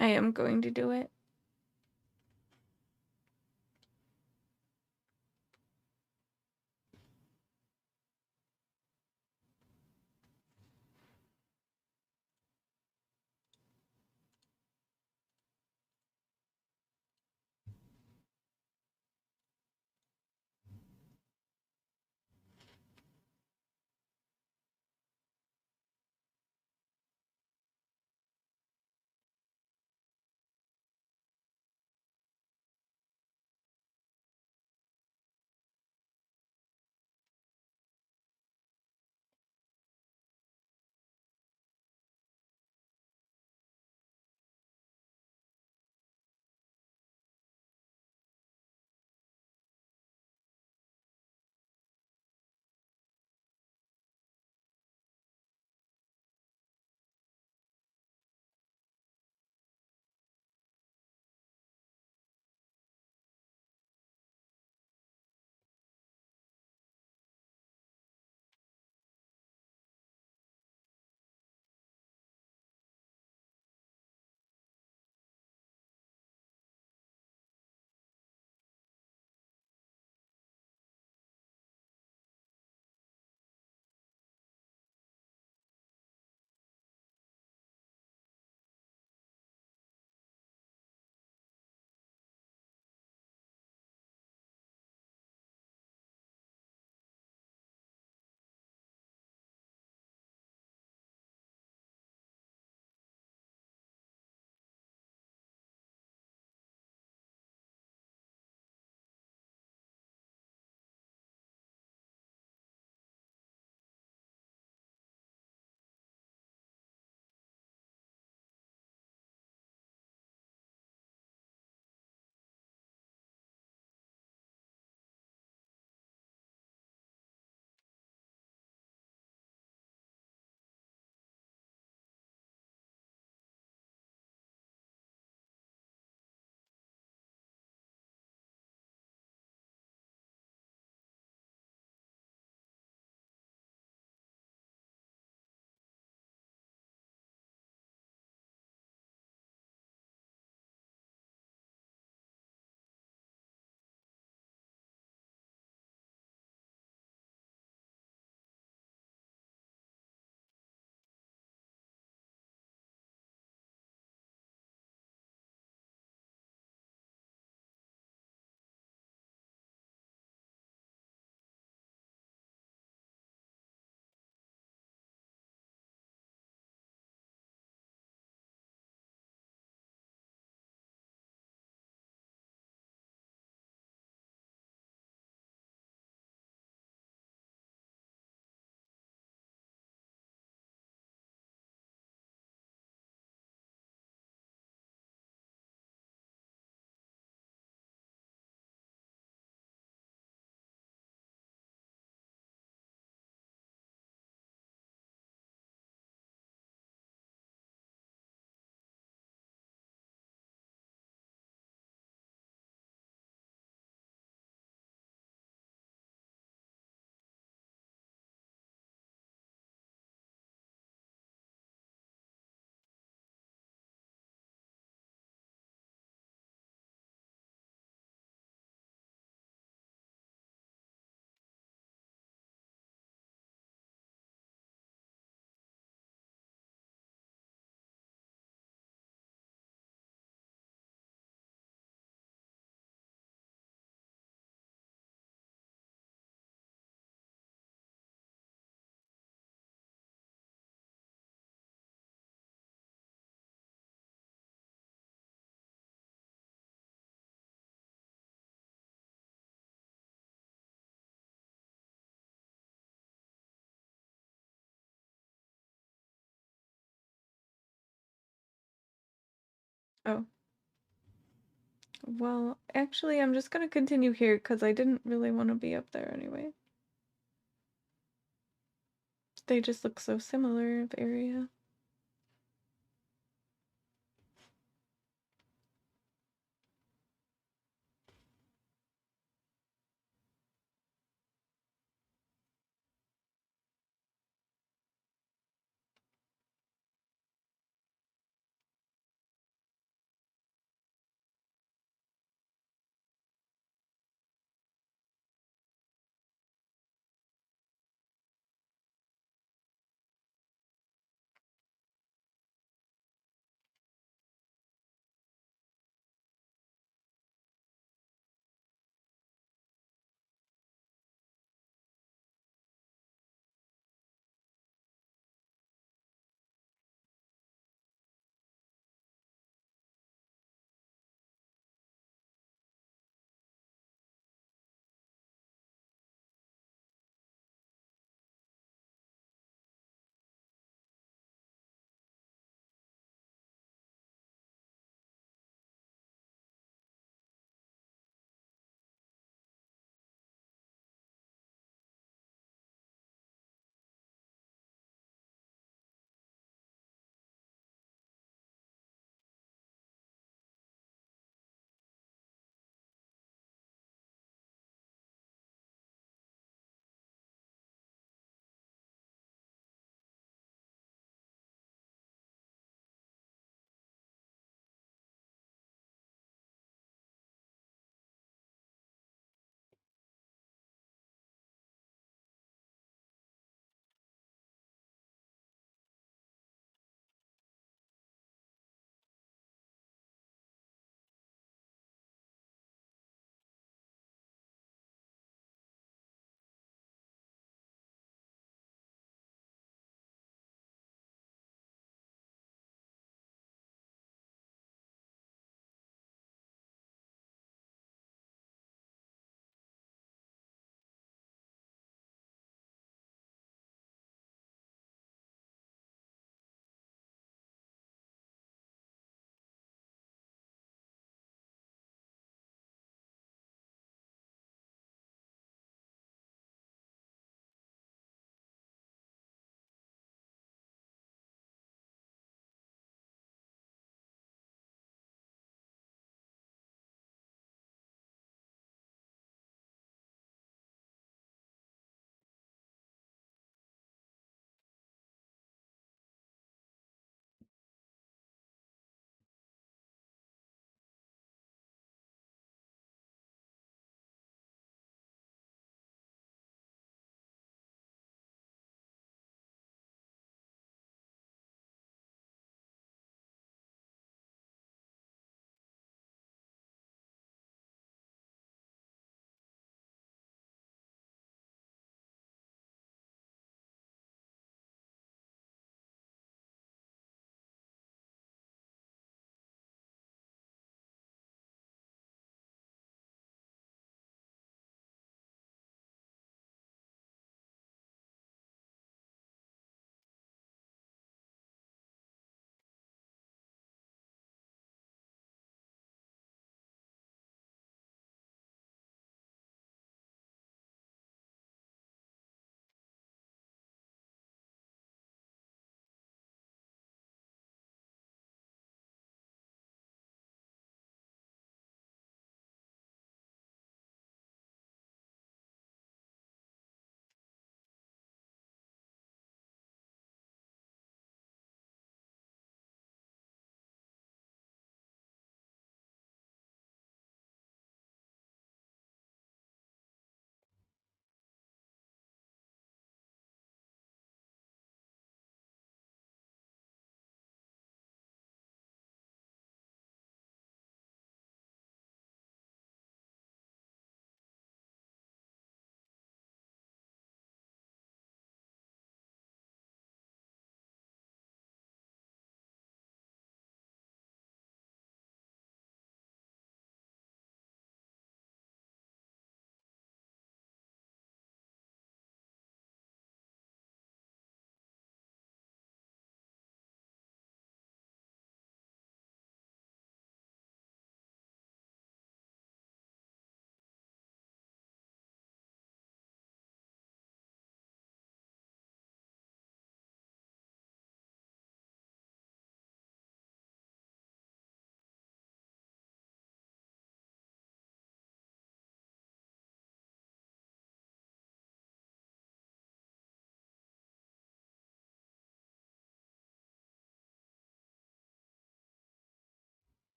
I am going to do it. Oh. Well, actually, I'm just gonna continue here because I didn't really want to be up there anyway. They just look so similar of area.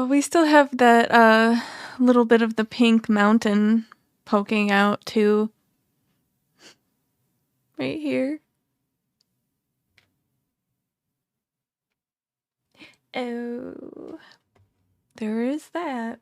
Oh, we still have that little bit of the pink mountain poking out too. Right here. Oh, there is that.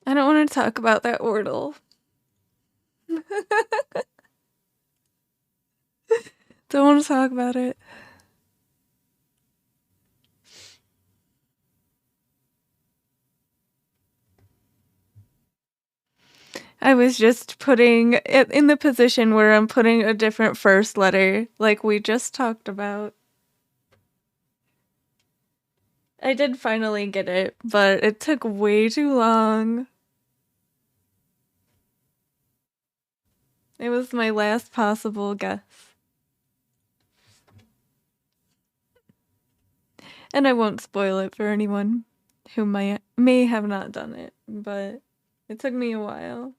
I don't want to talk about that Wordle. Don't want to talk about it. I was just putting it in the position where I'm putting a different first letter, like we just talked about. I did finally get it, but it took way too long. It was my last possible guess. And I won't spoil it for anyone who may have not done it, but it took me a while.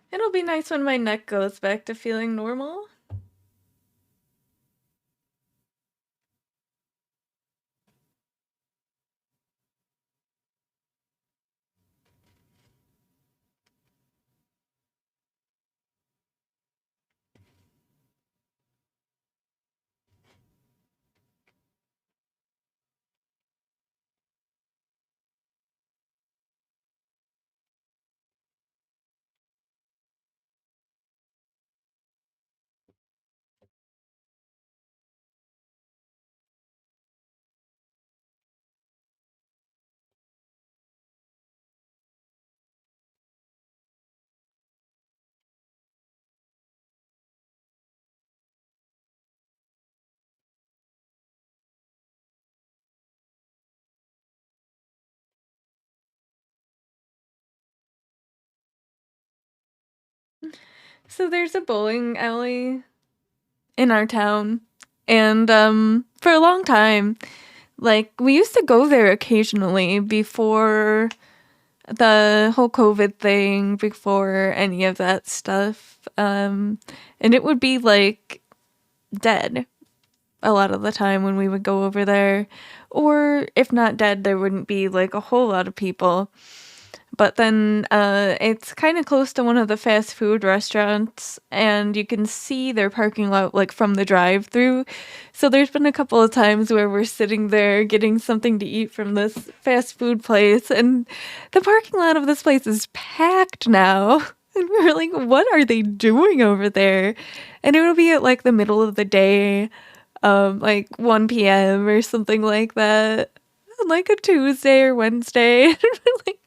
It'll be nice when my neck goes back to feeling normal. So there's a bowling alley in our town. And for a long time, like, we used to go there occasionally before the whole COVID thing, before any of that stuff. And it would be like dead a lot of the time when we would go over there. Or if not dead, there wouldn't be like a whole lot of people. But then it's kind of close to one of the fast food restaurants, and you can see their parking lot like from the drive-through. So there's been a couple of times where we're sitting there getting something to eat from this fast food place, and the parking lot of this place is packed now. And we're like, what are they doing over there? And it would be at like the middle of the day, like 1 p.m. or something like that, on like a Tuesday or Wednesday. Like,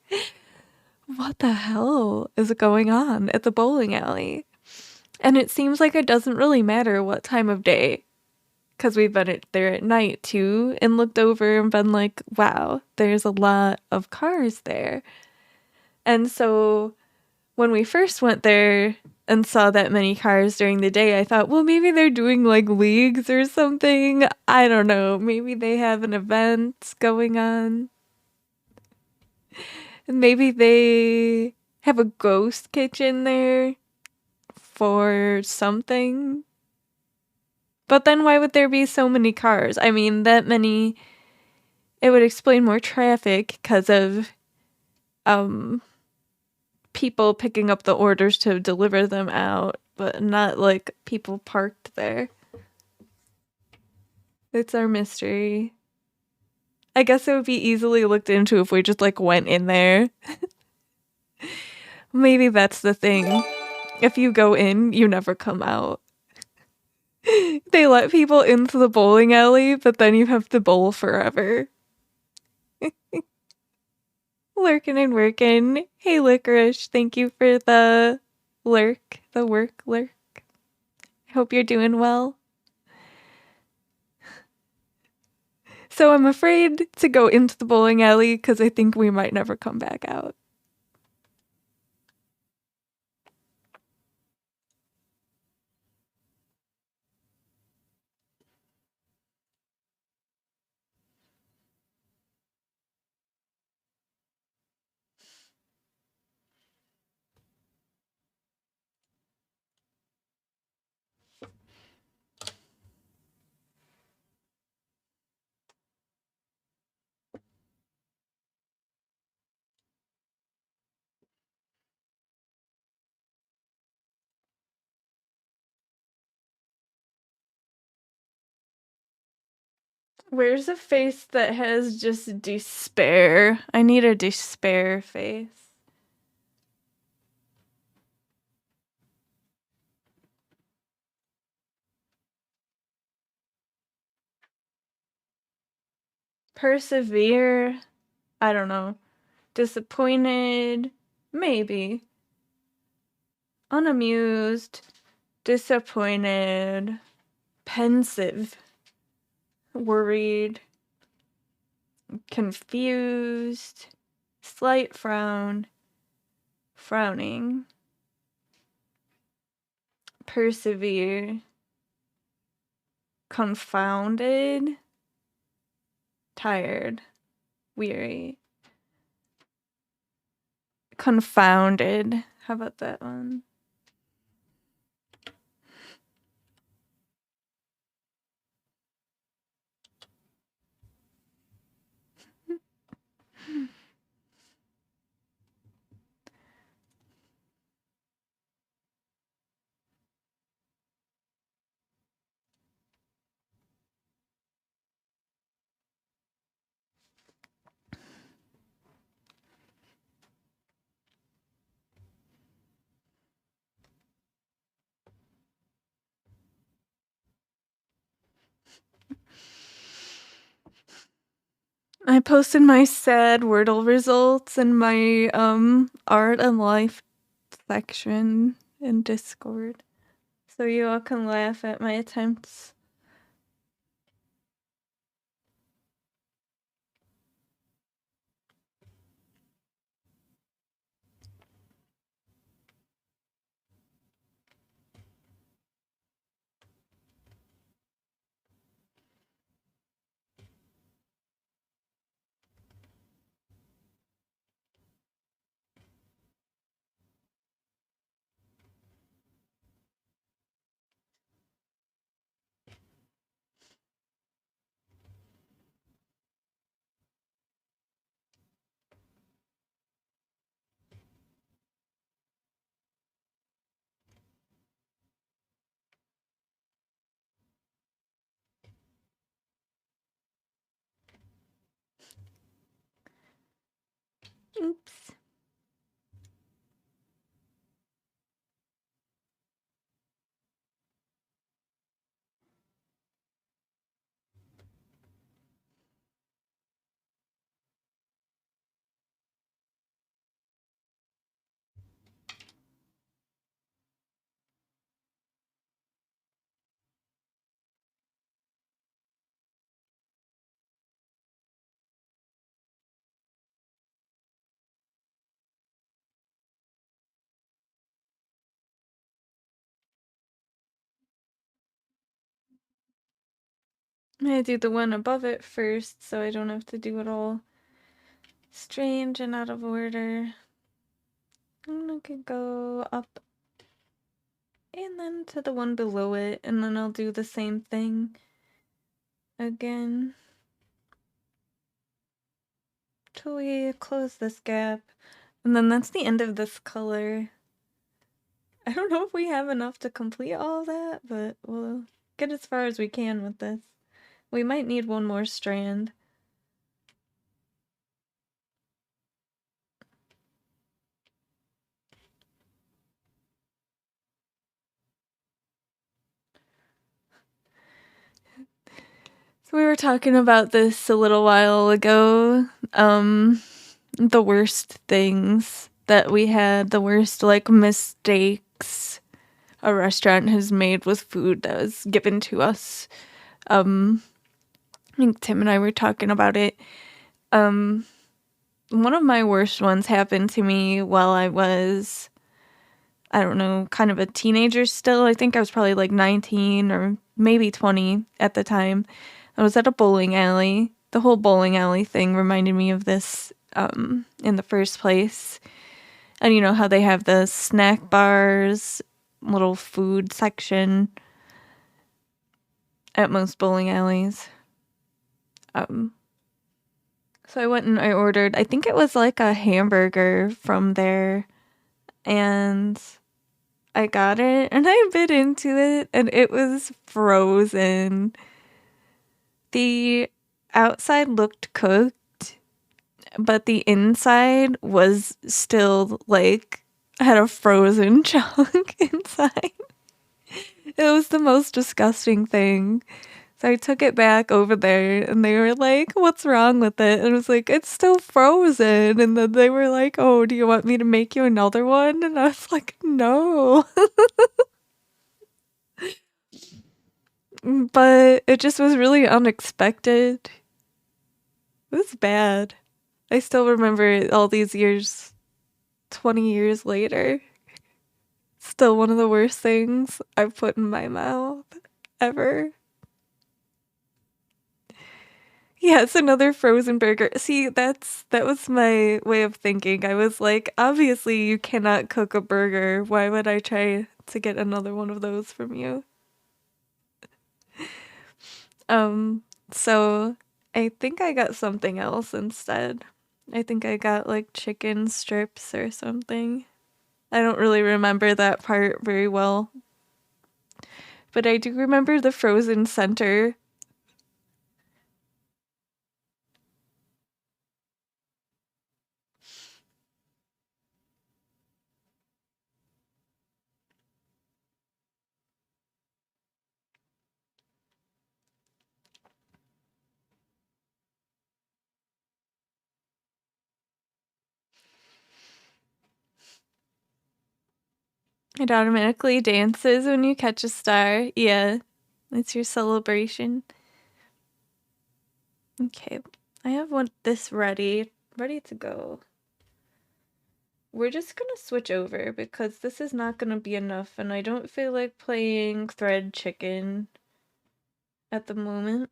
what the hell is going on at the bowling alley? And it seems like it doesn't really matter what time of day, because we've been there at night too and looked over and been like, wow, there's a lot of cars there. And so when we first went there and saw that many cars during the day, I thought, well, maybe they're doing like leagues or something. I don't know. Maybe they have an event going on. And maybe they have a ghost kitchen there for something. But then why would there be so many cars? I mean, that many, it would explain more traffic because of people picking up the orders to deliver them out, but not like people parked there. It's our mystery. I guess it would be easily looked into if we just like went in there. Maybe that's the thing. If you go in, you never come out. They let people into the bowling alley, but then you have to bowl forever. Lurking and working. Hey, Licorice, thank you for the lurk, the work lurk. I hope you're doing well. So I'm afraid to go into the bowling alley because I think we might never come back out. Where's a face that has just despair? I need a despair face. Persevere? I don't know. Disappointed? Maybe. Unamused? Disappointed? Pensive? Worried? Confused? Slight frown? Frowning? Persevere? Confounded? Tired? Weary? Confounded. How about that one? I posted my sad Wordle results in my art and life section in Discord, so you all can laugh at my attempts. I'm gonna do the one above it first so I don't have to do it all strange and out of order. I'm gonna go up and then to the one below it, and then I'll do the same thing again till we close this gap. And then that's the end of this color. I don't know if we have enough to complete all of that, but we'll get as far as we can with this. We might need one more strand. So we were talking about this a little while ago. The worst things that we had, the worst like mistakes a restaurant has made with food that was given to us. I think Tim and I were talking about it. One of my worst ones happened to me while I was, I don't know, kind of a teenager still. I think I was probably like 19 or maybe 20 at the time. I was at a bowling alley. The whole bowling alley thing reminded me of this in the first place. And you know how they have the snack bars, little food section at most bowling alleys. So I went and I ordered, I think it was like a hamburger from there, and I got it and I bit into it and it was frozen. The outside looked cooked, but the inside was still like had a frozen chunk inside. It was the most disgusting thing. So I took it back over there and they were like, "What's wrong with it?" And I was like, "It's still frozen." And then they were like, "Oh, do you want me to make you another one?" And I was like, "No." But it just was really unexpected. It was bad. I still remember it all these years, 20 years later. Still one of the worst things I've put in my mouth ever. Yeah, it's another frozen burger. See, that was my way of thinking. I was like, obviously you cannot cook a burger. Why would I try to get another one of those from you? So I think I got something else instead. I think I got like chicken strips or something. I don't really remember that part very well. But I do remember the frozen center. It automatically dances when you catch a star. Yeah, it's your celebration. Okay, I have this ready to go. We're just gonna switch over because this is not gonna be enough and I don't feel like playing thread chicken at the moment.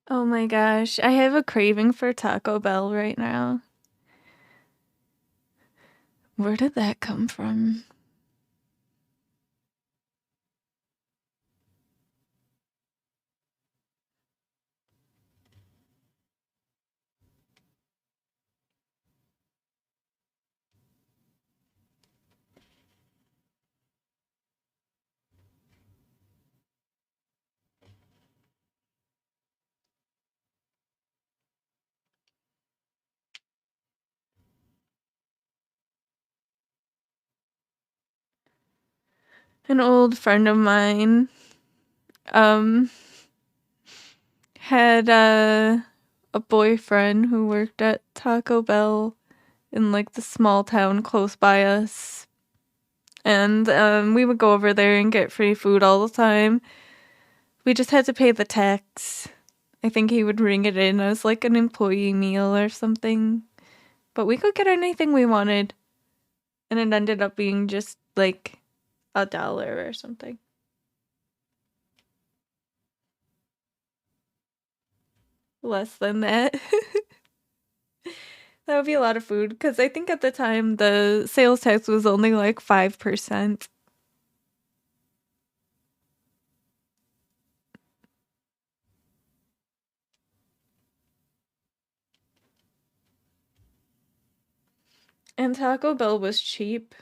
Oh my gosh, I have a craving for Taco Bell right now. Where did that come from? An old friend of mine um had a boyfriend who worked at Taco Bell in like the small town close by us. And we would go over there and get free food all the time. We just had to pay the tax. I think he would ring it in as like an employee meal or something. But we could get anything we wanted. And it ended up being just like $1 or something. Less than that. That would be a lot of food because I think at the time the sales tax was only like 5%. And Taco Bell was cheap.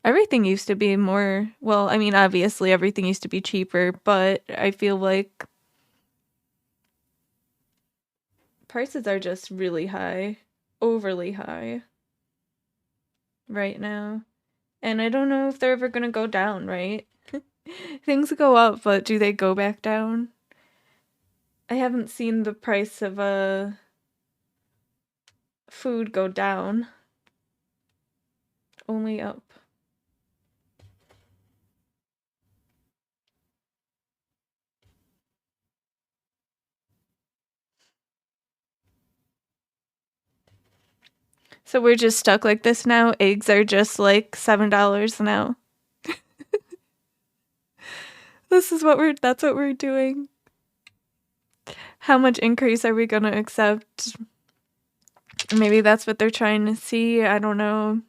Everything used to be more, well, I mean, obviously everything used to be cheaper, but I feel like prices are just really high, overly high right now. And I don't know if they're ever going to go down, right? Things go up, but do they go back down? I haven't seen the price of food go down, only up. So we're just stuck like this now. Eggs are just like $7 now. That's what we're doing. How much increase are we going to accept? Maybe that's what they're trying to see. I don't know.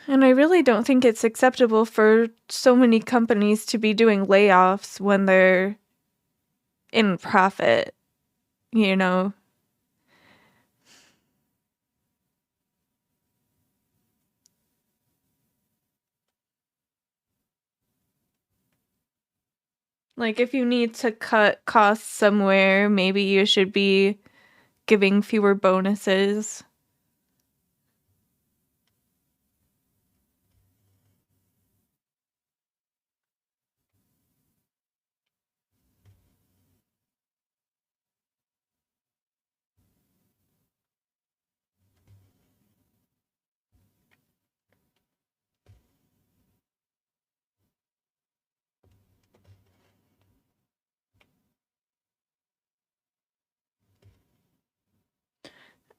And I really don't think it's acceptable for so many companies to be doing layoffs when they're in profit, you know? Like, if you need to cut costs somewhere, maybe you should be giving fewer bonuses.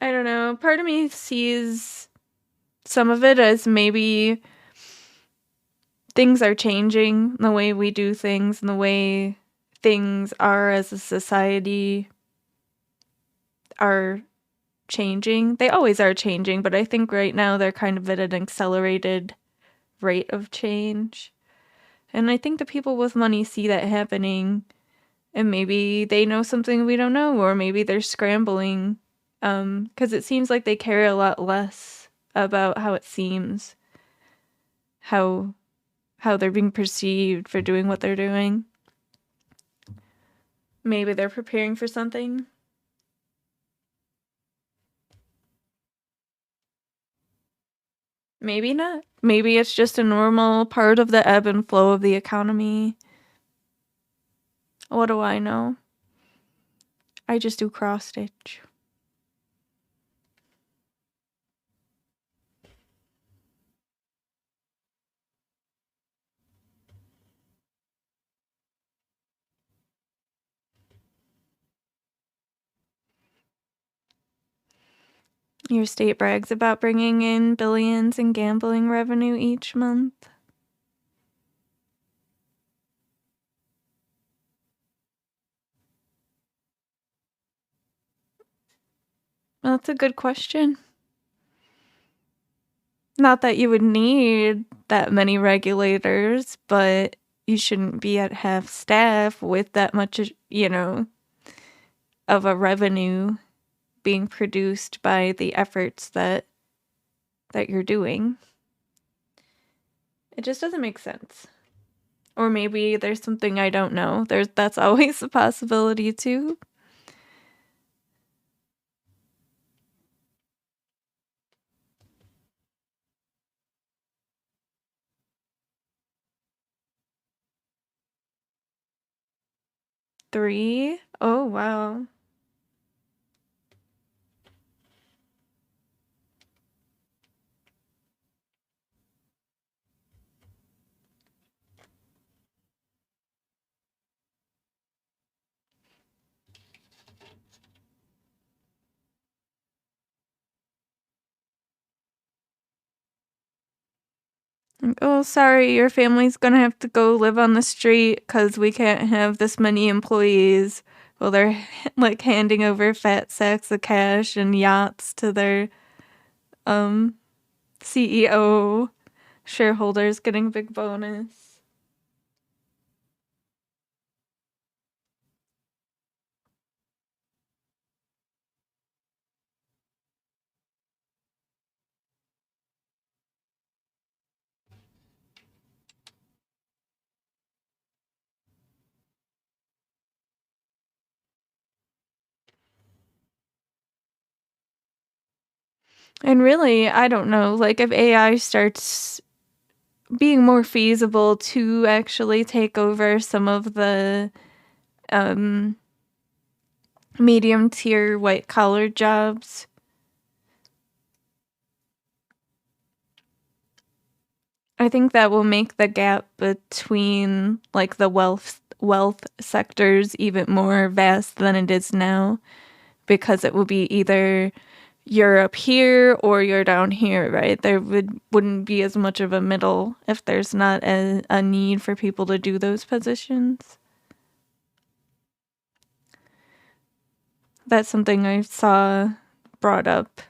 I don't know. Part of me sees some of it as maybe things are changing, the way we do things and the way things are as a society are changing. They always are changing, but I think right now they're kind of at an accelerated rate of change. And I think the people with money see that happening, and maybe they know something we don't know, or maybe they're scrambling. Because it seems like they care a lot less about how it seems, how they're being perceived for doing what they're doing. Maybe they're preparing for something. Maybe not. Maybe it's just a normal part of the ebb and flow of the economy. What do I know? I just do cross stitch. Your state brags about bringing in billions in gambling revenue each month. Well, that's a good question. Not that you would need that many regulators, but you shouldn't be at half staff with that much, of a revenue being produced by the efforts that you're doing. It just doesn't make sense. Or maybe there's something I don't know. That's always a possibility too. Three? Oh, wow. Like, oh, sorry, your family's gonna have to go live on the street because we can't have this many employees. Well, they're like handing over fat sacks of cash and yachts to their CEO, shareholders getting a big bonus. And really, I don't know, like if AI starts being more feasible to actually take over some of the medium tier white collar jobs, I think that will make the gap between like the wealth sectors even more vast than it is now, because it will be either you're up here or you're down here, right? There wouldn't be as much of a middle if there's not a need for people to do those positions. That's something I saw brought up